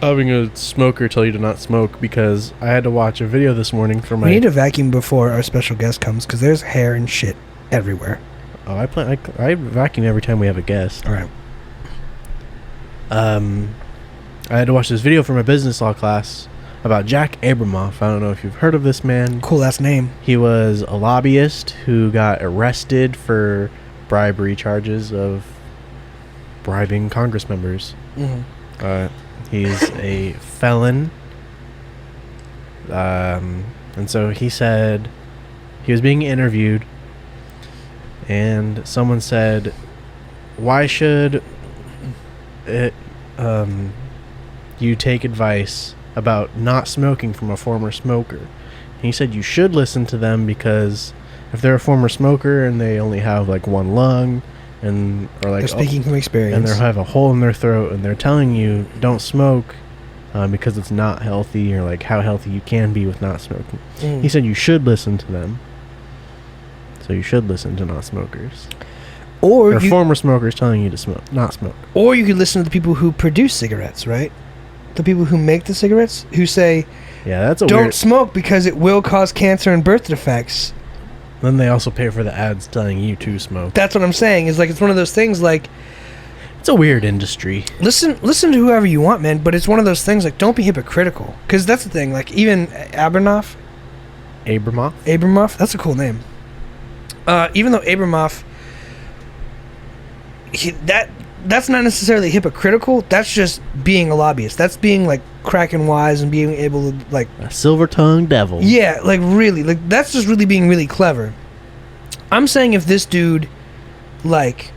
having a smoker tell you to not smoke, because I had to watch a video this morning for my... We need to vacuum before our special guest comes because there's hair and shit everywhere. Oh, I vacuum every time we have a guest. All right. I had to watch this video for my business law class about Jack Abramoff. I don't know if you've heard of this man. Cool last name. He was a lobbyist who got arrested for bribery charges of bribing Congress members. Mm-hmm. He's a felon. And so he said he was being interviewed, and someone said, why should you take advice about not smoking from a former smoker? And he said you should listen to them, because if they're a former smoker and they only have like one lung, and or like they're speaking from experience, and they have a hole in their throat, and they're telling you don't smoke because it's not healthy, or like how healthy you can be with not smoking. He said you should listen to them. So you should listen to not smokers, or former smokers telling you to not smoke. Or you could listen to the people who produce cigarettes, right? The people who make the cigarettes, who say, yeah, that's a don't smoke because it will cause cancer and birth defects. Then they also pay for the ads telling you to smoke. That's what I'm saying. Is like, it's one of those things, like, it's a weird industry. Listen to whoever you want, man, but it's one of those things, like, don't be hypocritical, because that's the thing. Like, even Abramoff, that's a cool name. Even though Abramoff, that's not necessarily hypocritical. That's just being a lobbyist. That's being like cracking wise and being able to like a silver-tongued devil. Yeah, like really, like that's just really being really clever. I'm saying if this dude like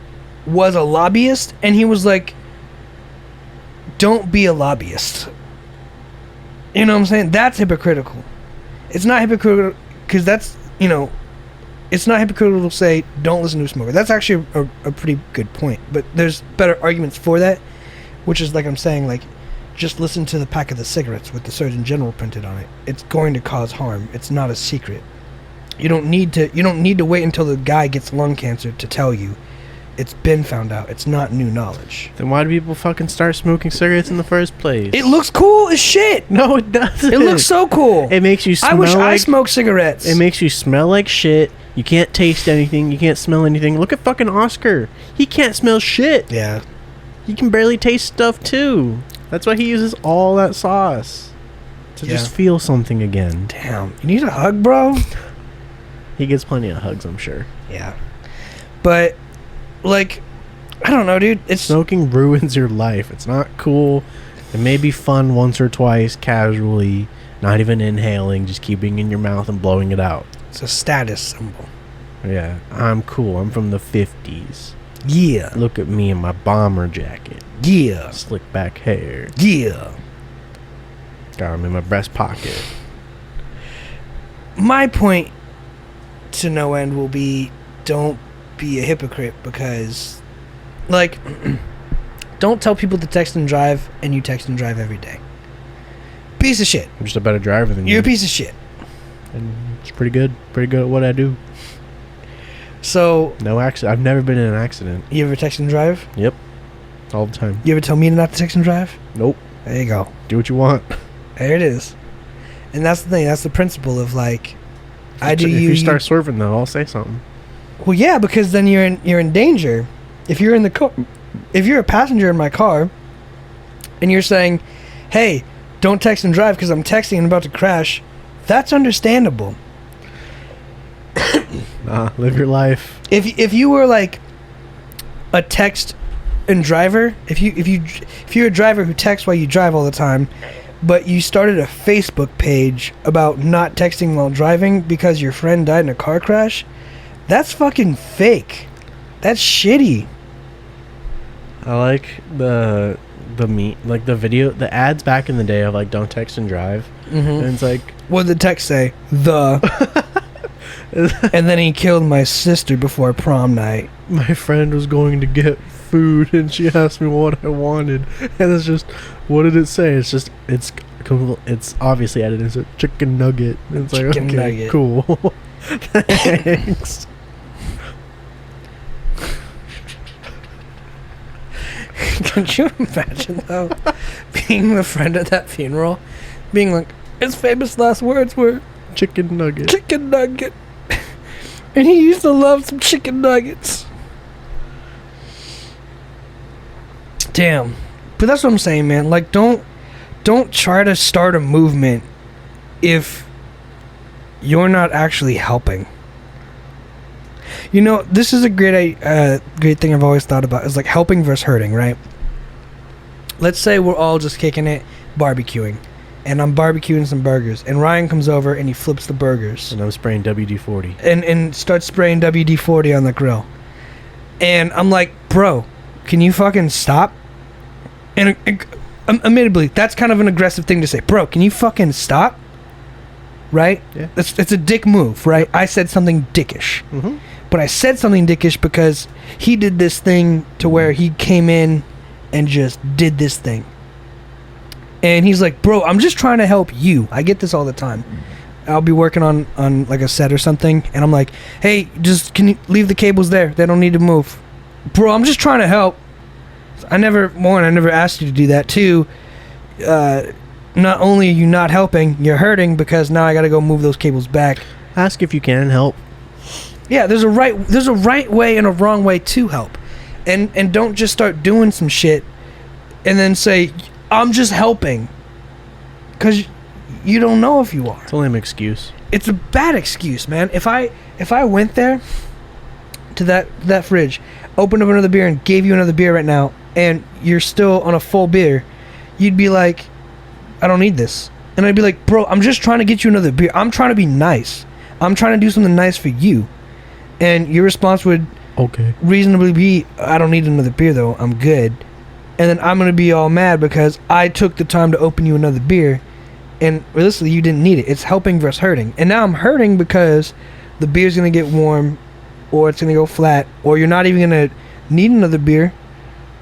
was a lobbyist and he was like, don't be a lobbyist. You know what I'm saying? That's hypocritical. It's not hypocritical because that's, you know, it's not hypocritical to say don't listen to a smoker. That's actually a pretty good point. But there's better arguments for that, which is like I'm saying, like, just listen to the pack of the cigarettes with the Surgeon General printed on it. It's going to cause harm. It's not a secret. You don't need to wait until the guy gets lung cancer to tell you. It's been found out. It's not new knowledge. Then why do people fucking start smoking cigarettes in the first place? It looks cool as shit. No, it doesn't. It looks so cool. It makes you smell I wish I smoked cigarettes. It makes you smell like shit. You can't taste anything. You can't smell anything. Look at fucking Oscar. He can't smell shit. Yeah. He can barely taste stuff, too. That's why he uses all that sauce. To just feel something again. Damn. You need a hug, bro? He gets plenty of hugs, I'm sure. Yeah. But, like, I don't know, dude. Smoking ruins your life. It's not cool. It may be fun once or twice, casually. Not even inhaling. Just keeping it in your mouth and blowing it out. It's a status symbol. Yeah, I'm cool. I'm from the 50s. Yeah. Look at me in my bomber jacket. Yeah. Slick back hair. Yeah. Got them in my breast pocket. My point to no end will be don't be a hypocrite because, like, don't tell people to text and drive and you text and drive every day. Piece of shit. I'm just a better driver than you. You're a piece of shit. And it's pretty good at what I do. So no accident. I've never been in an accident. You ever text and drive? Yep, all the time. You ever tell me not to text and drive? Nope. There you go. Do what you want. There it is. And that's the thing. That's the principle of like, If you start swerving though, I'll say something. Well, yeah, because then you're in danger. If you're in the car, if you're a passenger in my car, and you're saying, "Hey, don't text and drive because I'm texting and about to crash," that's understandable. Nah, live your life. If you were like a text and driver, if you're a driver who texts while you drive all the time, but you started a Facebook page about not texting while driving because your friend died in a car crash, that's fucking fake. That's shitty. I like the video, the ads back in the day of like don't text and drive. Mm-hmm. And it's like, what did the text say? And then he killed my sister before prom night. My friend was going to get food and she asked me what I wanted, and it's just, what did it say? It's obviously edited as a chicken nugget. It's like, Chicken okay, nugget. cool. Thanks. Could you imagine though, being the friend at that funeral, being like, his famous last words were Chicken nugget. chicken nugget, and he used to love some chicken nuggets. Damn. But that's what I'm saying, man. Like, don't try to start a movement if you're not actually helping. You know, this is a great thing I've always thought about, is like helping versus hurting, right? Let's say we're all just kicking it, barbecuing, and I'm barbecuing some burgers, and Ryan comes over and he flips the burgers. And I'm spraying WD-40. And starts spraying WD-40 on the grill. And I'm like, bro, can you fucking stop? And admittedly, that's kind of an aggressive thing to say. Bro, can you fucking stop? Right? Yeah. It's a dick move, right? I said something dickish. Mm-hmm. But I said something dickish because he did this thing to where he came in and just did this thing. And he's like, bro, I'm just trying to help you. I get this all the time. I'll be working on like a set or something, and I'm like, hey, just can you leave the cables there? They don't need to move. Bro, I'm just trying to help. I never asked you to do that. Two, not only are you not helping, you're hurting, because now I gotta go move those cables back. Ask if you can help. Yeah, there's a right way and a wrong way to help. And don't just start doing some shit and then say, I'm just helping. Because you don't know if you are. It's only an excuse. It's a bad excuse, man. If I went there to that fridge, opened up another beer and gave you another beer right now, and you're still on a full beer, you'd be like, I don't need this. And I'd be like, bro, I'm just trying to get you another beer. I'm trying to be nice. I'm trying to do something nice for you. And your response would reasonably be, I don't need another beer though, I'm good. And then I'm gonna be all mad because I took the time to open you another beer, and realistically you didn't need it. It's helping versus hurting. And now I'm hurting because the beer's gonna get warm, or it's gonna go flat, or you're not even gonna need another beer,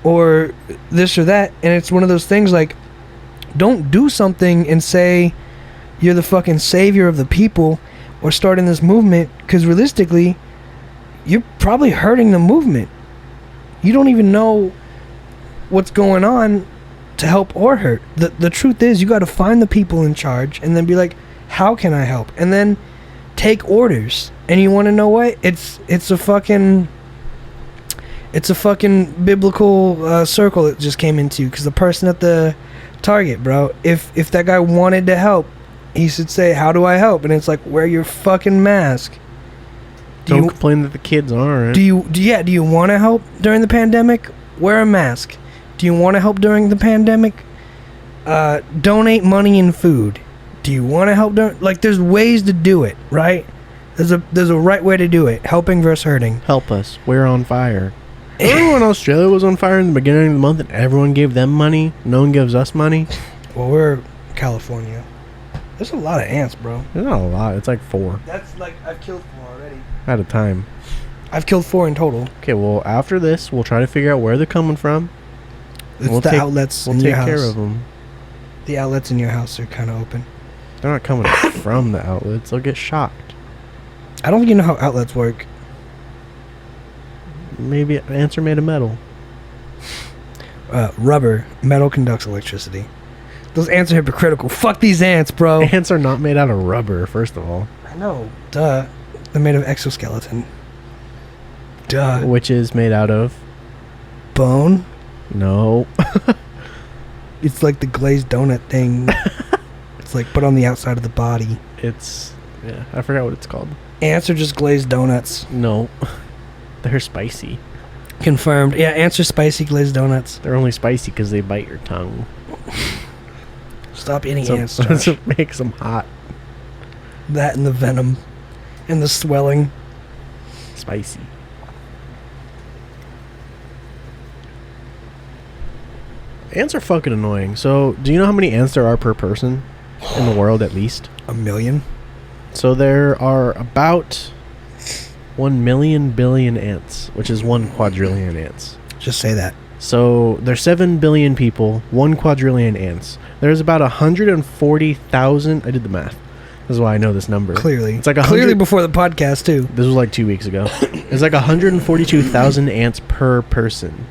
or this or that. And it's one of those things, like, don't do something and say you're the fucking savior of the people or starting this movement, because realistically you're probably hurting the movement. You don't even know what's going on to help or hurt. The truth is, you got to find the people in charge and then be like, how can I help? And then take orders. And you want to know what? It's a fucking biblical circle it just came into, because the person at the Target, bro, if that guy wanted to help, he should say, how do I help? And it's like, wear your fucking mask. Don't complain that the kids aren't. Do you want to help during the pandemic? Wear a mask. Do you want to help during the pandemic? Donate money and food. Do you want to help like, there's ways to do it, right? There's a right way to do it. Helping versus hurting. Help us. We're on fire. Remember when Australia was on fire in the beginning of the month and everyone gave them money? No one gives us money? Well, we're California. There's a lot of ants, bro. There's not a lot. It's like 4. That's like, I've killed 4 already. At a time. I've killed 4 in total. Okay, well, after this, we'll try to figure out where they're coming from. It's the outlets in your house. We'll take care of them. The outlets in your house are kind of open. They're not coming from the outlets. They'll get shocked. I don't think you know how outlets work. Maybe ants are made of metal. Rubber. Metal conducts electricity. Those ants are hypocritical. Fuck these ants, bro. Ants are not made out of rubber, first of all. I know. Duh. They're made of exoskeleton. Duh. Which is made out of? Bone? No. It's like the glazed donut thing. It's like, but on the outside of the body. Yeah, I forgot what it's called. Ants are just glazed donuts. No. They're spicy. Confirmed. Yeah, ants are spicy glazed donuts. They're only spicy because they bite your tongue. Stop eating ants, Josh. That's what makes them hot. That and the venom. And the swelling. Spicy. Ants are fucking annoying. So, do you know how many ants there are per person in the world, at least? 1 million. So there are about 1 million billion ants, which is 1 quadrillion ants. Just say that. So there's 7 billion people, 1 quadrillion ants. There's about 140,000. I did the math. This is why I know this number. Clearly. It's like clearly before the podcast, too. This was like 2 weeks ago. It's like 142,000 ants per person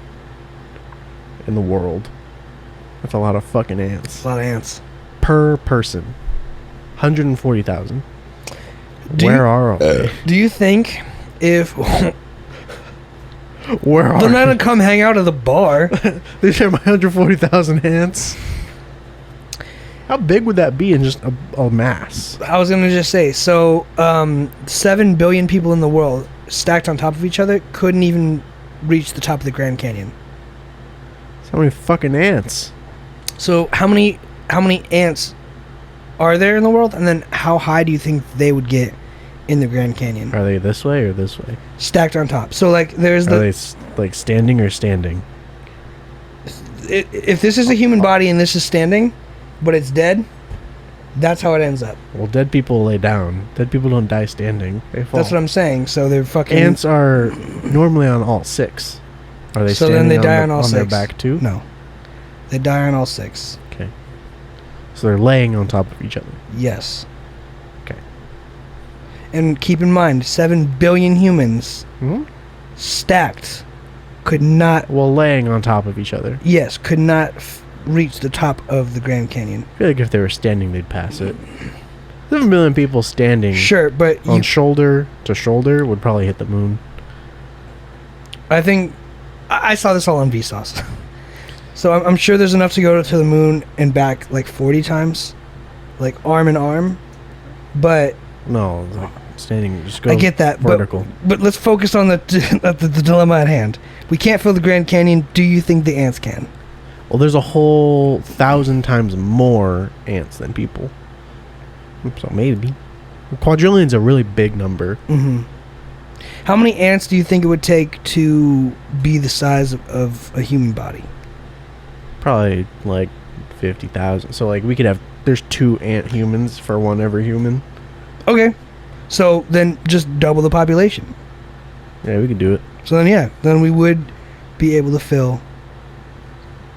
in the world. That's a lot of fucking ants. A lot of ants. Per person. 140,000. Where are they? Do you think if... Where are they're not going to come hang out at the bar. These are my 140,000 ants. How big would that be in just a mass? I was going to just say, so 7 billion people in the world stacked on top of each other couldn't even reach the top of the Grand Canyon. So many fucking ants. So how many ants are there in the world? And then how high do you think they would get in the Grand Canyon? Are they this way or this way? Stacked on top. So like there's Are they like standing or standing? If this is a human body and this is standing, but it's dead, that's how it ends up. Well, dead people lay down. Dead people don't die standing. They fall. That's what I'm saying. So they're fucking... Ants are normally on all 6. Are they So standing then they die on all their 6. back too? No. They die on all 6. Okay. So they're laying on top of each other. Yes. Okay. And keep in mind, 7 billion humans Hmm? stacked could not... Well, laying on top of each other. Yes, could not reach the top of the Grand Canyon. I feel like if they were standing, they'd pass it. 7 billion people standing Sure, but on shoulder to shoulder would probably hit the moon. I think... I saw this all on Vsauce. So I'm sure there's enough to go to the moon and back like 40 times. Like arm in arm. But... No, like standing, just go I get that, vertical. but let's focus on the dilemma at hand. We can't fill the Grand Canyon. Do you think the ants can? Well, there's a whole 1,000 times more ants than people. So maybe. Quadrillion's a really big number. Mm-hmm. How many ants do you think it would take to be the size of a human body? Probably like 50,000. So like we could have, there's 2 ant humans for 1 every human. Okay. So then just double the population. Yeah, we could do it. So then yeah, then we would be able to fill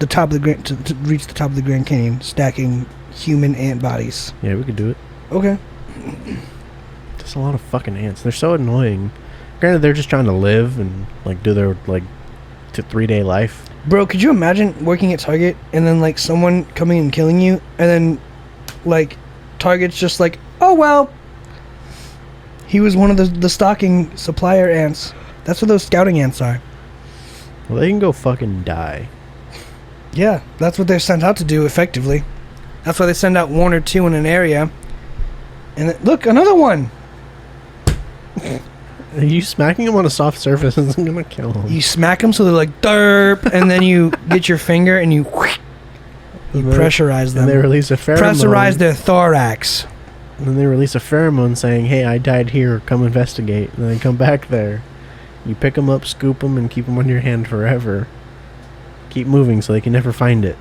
the top of the Grand, to reach the top of the Grand Canyon, stacking human ant bodies. Yeah, we could do it. Okay. Just a lot of fucking ants. They're so annoying. Granted, they're just trying to live and like do their like 3-day life. Bro, could you imagine working at Target and then like someone coming and killing you, and then like Target's just like, oh well, he was one of the stocking supplier ants. That's what those scouting ants are. Well, they can go fucking die. Yeah, that's what they're sent out to do effectively. That's why they send out 1 or 2 in an area. And look, another one. Are you smacking them on a soft surface and I'm gonna kill them? You smack them so they're like derp, and then you get your finger and you pressurize them. And they release a pheromone. Pressurize their thorax. And then they release a pheromone saying, hey, I died here, come investigate. And then they come back there. You pick them up, scoop them, and keep them on your hand forever. Keep moving so they can never find it.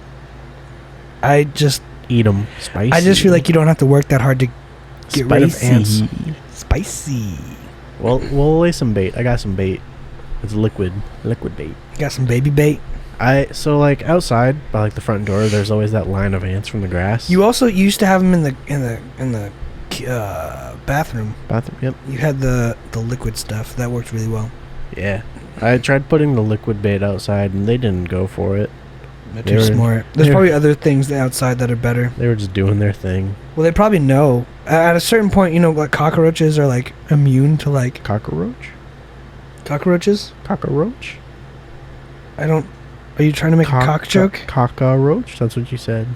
I just... Eat them. Spicy. I just feel like you don't have to work that hard to get rid of ants. Spicy. Spicy. Well, we'll lay some bait. I got some bait. It's liquid bait. Got some baby bait. So like outside by like the front door, there's always that line of ants from the grass. You also used to have them in the bathroom. Bathroom. Yep. You had the liquid stuff that worked really well. Yeah. I tried putting the liquid bait outside and they didn't go for it. They're too smart. There's probably other things outside that are better. They were just doing their thing. Well, they probably know. At a certain point, you know, like cockroaches are like immune to like... Cockroach? Cockroaches? Cockroach? I don't... Are you trying to make a cock joke? Cockroach? That's what you said.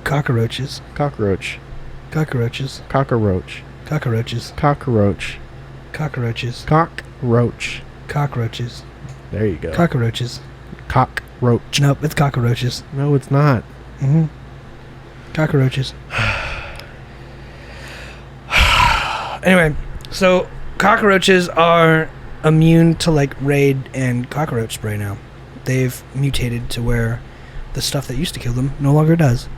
Cockroaches. Cockroach. Cockroaches. Cockroach. Cockroaches. Cockroach. Cockroaches. Cockroach. Cockroaches. There you go. Cockroaches. Cockroach. Nope, it's cockroaches. No, it's not. Mm-hmm. Cockroaches. Anyway, so cockroaches are immune to like Raid and cockroach spray now. They've mutated to where the stuff that used to kill them no longer does.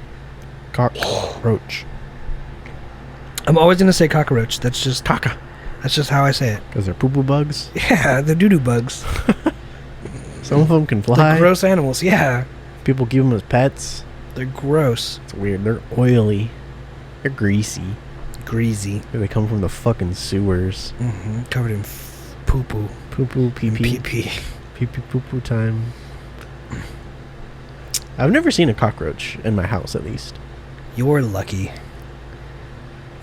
Cockroach. I'm always going to say cockroach. That's just... Caca. That's just how I say it. Because they're poo-poo bugs? Yeah, they're doo-doo bugs. Some of them can fly. They're gross animals, yeah. People keep them as pets. They're gross. It's weird. They're oily. They're greasy. Greasy. They come from the fucking sewers. Mm-hmm. Covered in poo-poo. Poo-poo, pee-pee. Pee-pee. Pee-pee, poo-poo time. I've never seen a cockroach in my house, at least. You're lucky.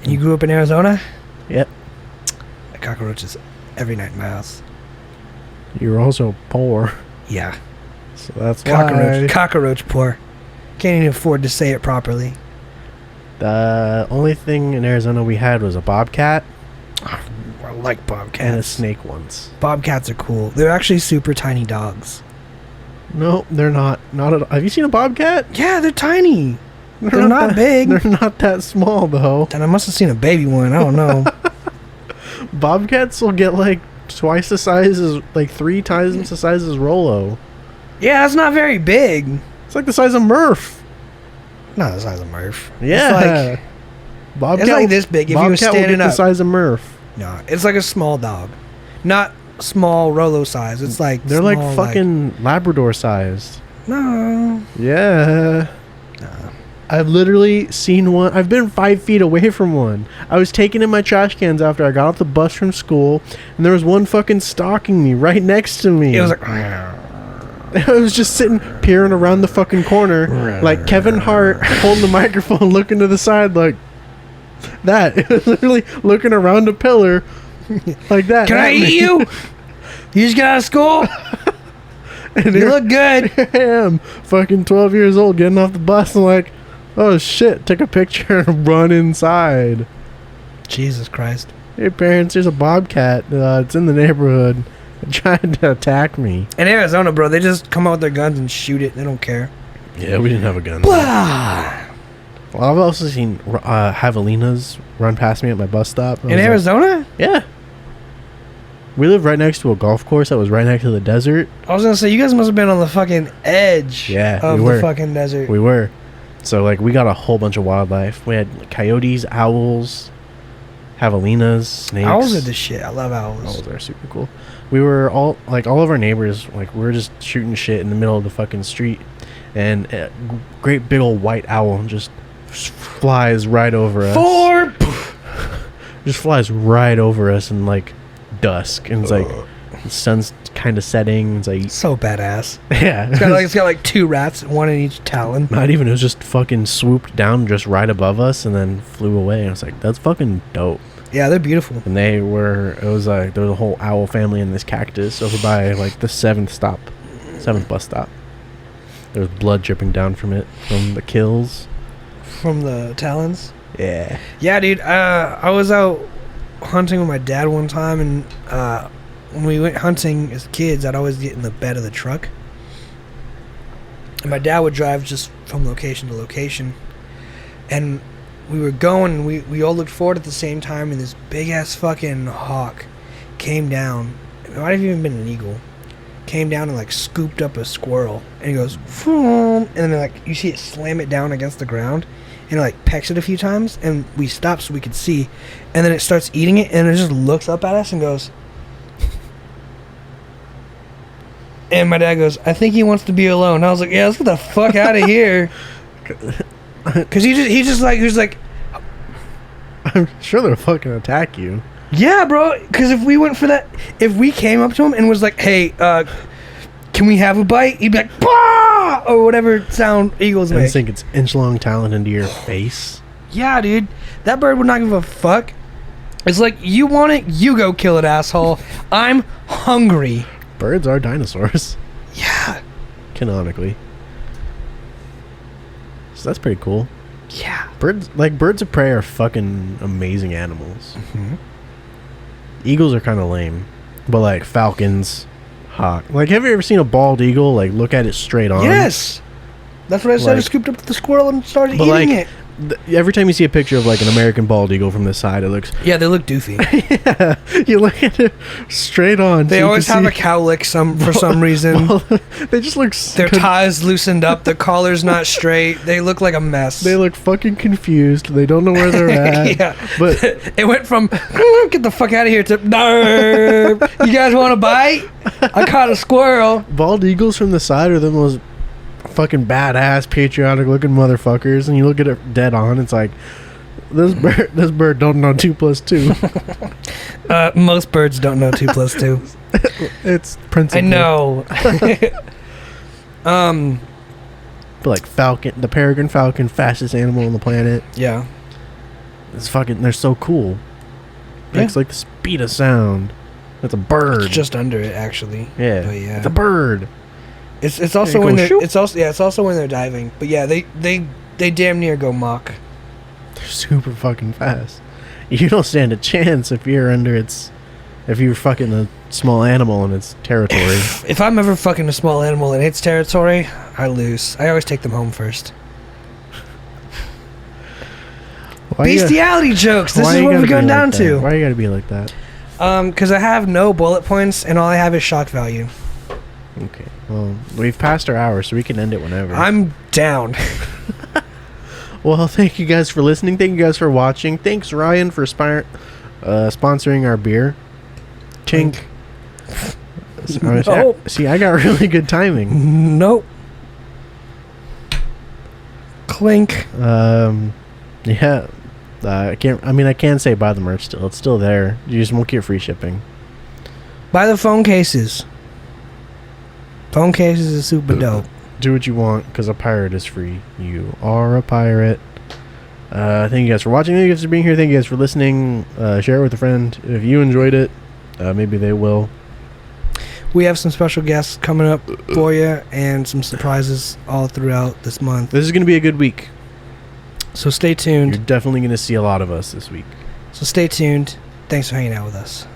And you grew up in Arizona? Yep. Cockroaches every night in my house. You're also poor. Yeah. So that's why. Cockroach poor. Can't even afford to say it properly. The only thing in Arizona we had was a bobcat. I like bobcats. And a snake once. Bobcats are cool. They're actually super tiny dogs. No, they're not. Not at all. Have you seen a bobcat? Yeah, they're tiny. They're not big. They're not that small, though. And I must have seen a baby one. I don't know. Bobcats will get like twice the size as, like 3 times the size as Rolo. Yeah, that's not very big. It's like the size of Murph. Not the size of Murph. Yeah. It's like this big if you were standing the up. size of Murph. No, it's like a small dog. Not small Rolo size. It's like they're small, like fucking Labrador sized. No. Yeah. I've literally seen one. I've been 5 feet away from one. I was taking in my trash cans after I got off the bus from school, and there was one fucking stalking me right next to me. It was like... I was just sitting, peering around the fucking corner, like Kevin Hart holding the microphone, looking to the side like that. It was literally looking around a pillar like that. Can I eat you? You just got out of school? And you look good. Here I am, fucking 12 years old, getting off the bus and like, oh shit, take a picture and run inside. Jesus Christ. Hey parents, there's a bobcat. It's in the neighborhood. Trying to attack me. In Arizona, bro, they just come out with their guns and shoot it. They don't care. Yeah, we didn't have a gun. Blah! Well, I've also seen javelinas run past me at my bus stop. In Arizona? Yeah. We live right next to a golf course that was right next to the desert. I was gonna say, you guys must have been on the fucking edge of the fucking desert. We were. So, like, we got a whole bunch of wildlife. We had coyotes, owls, javelinas, snakes. Owls are the shit. I love owls. Owls are super cool. We were all of our neighbors, like, we were just shooting shit in the middle of the fucking street. And a great big old white owl just flies right over us. Just flies right over us in, like, dusk. And it's like, the sun's kind of setting. It's like... So badass. Yeah. It's got like 2 rats, one in each talon. Not even. It was just fucking swooped down just right above us and then flew away. I was like, that's fucking dope. Yeah, they're beautiful. And there was a whole owl family in this cactus over by like the 7th bus stop. There was blood dripping down from it, from the kills. From the talons? Yeah. Yeah, dude. I was out hunting with my dad one time, and when we went hunting as kids, I'd always get in the bed of the truck. And my dad would drive just from location to location. And we were going, and we all looked forward at the same time, and this big-ass fucking hawk came down. It might have even been an eagle. Came down and, like, scooped up a squirrel. And he goes, Vroom, and then, like, you see it slam it down against the ground. And it, like, pecks it a few times. And we stopped so we could see. And then it starts eating it, and it just looks up at us and goes... And my dad goes, I think he wants to be alone. I was like, yeah, let's get the fuck out of here. Because he was like, I'm sure they'll fucking attack you. Yeah, bro. Because if we went for that, if we came up to him and was like, hey, can we have a bite? He'd be like, bah! Or whatever sound eagles make. I think it's inch-long talon into your face. Yeah, dude. That bird would not give a fuck. It's like, you want it, you go kill it, asshole. I'm hungry. Birds are dinosaurs. Yeah. Canonically. So that's pretty cool. Yeah. Birds of prey are fucking amazing animals. Mm-hmm. Eagles are kind of lame. But, like, falcons, hawk. Like, have you ever seen a bald eagle, like, look at it straight on? Yes. That's what I said. I scooped up the squirrel and started eating it. every time you see a picture of like an American bald eagle from the side, it looks. Yeah, they look doofy. Yeah, you look at it straight on. They always have a cowlick for some reason. Well, they just look. Their ties loosened up. Their collar's not straight. They look like a mess. They look fucking confused. They don't know where they're at. Yeah, but it went from get the fuck out of here to no. You guys want to bite? I caught a squirrel. Bald eagles from the side are the most fucking badass, patriotic looking motherfuckers, and you look at it dead on, it's like this bird don't know 2 + 2. Most birds don't know 2 + 2. It's principle. I know. But like falcon, the peregrine falcon, fastest animal on the planet. Yeah. It's fucking. They're so cool. It's like the speed of sound. It's a bird. It's just under it, actually. Yeah. But yeah. It's a bird. It's also when they're it's also when they're diving. But yeah, they damn near go Mach. They're super fucking fast. You don't stand a chance if you're fucking a small animal in its territory. If I'm ever fucking a small animal in its territory, I lose. I always take them home first. Bestiality jokes. This is what we're going down to. Why you gotta be like that? Because I have no bullet points and all I have is shock value. Okay. Well, we've passed our hour, so we can end it whenever. I'm down. Well, thank you guys for listening. Thank you guys for watching. Thanks, Ryan, for sponsoring our beer. Chink. Nope. See, I got really good timing. Nope. Clink. Yeah. I can say buy the merch still. It's still there. You just won't get free shipping. Buy the phone cases. Phone cases is super dope. Do what you want, because a pirate is free. You are a pirate. Thank you guys for watching. Thank you guys for being here. Thank you guys for listening. Share it with a friend. If you enjoyed it, maybe they will. We have some special guests coming up for you and some surprises all throughout this month. This is going to be a good week. So stay tuned. You're definitely going to see a lot of us this week. So stay tuned. Thanks for hanging out with us.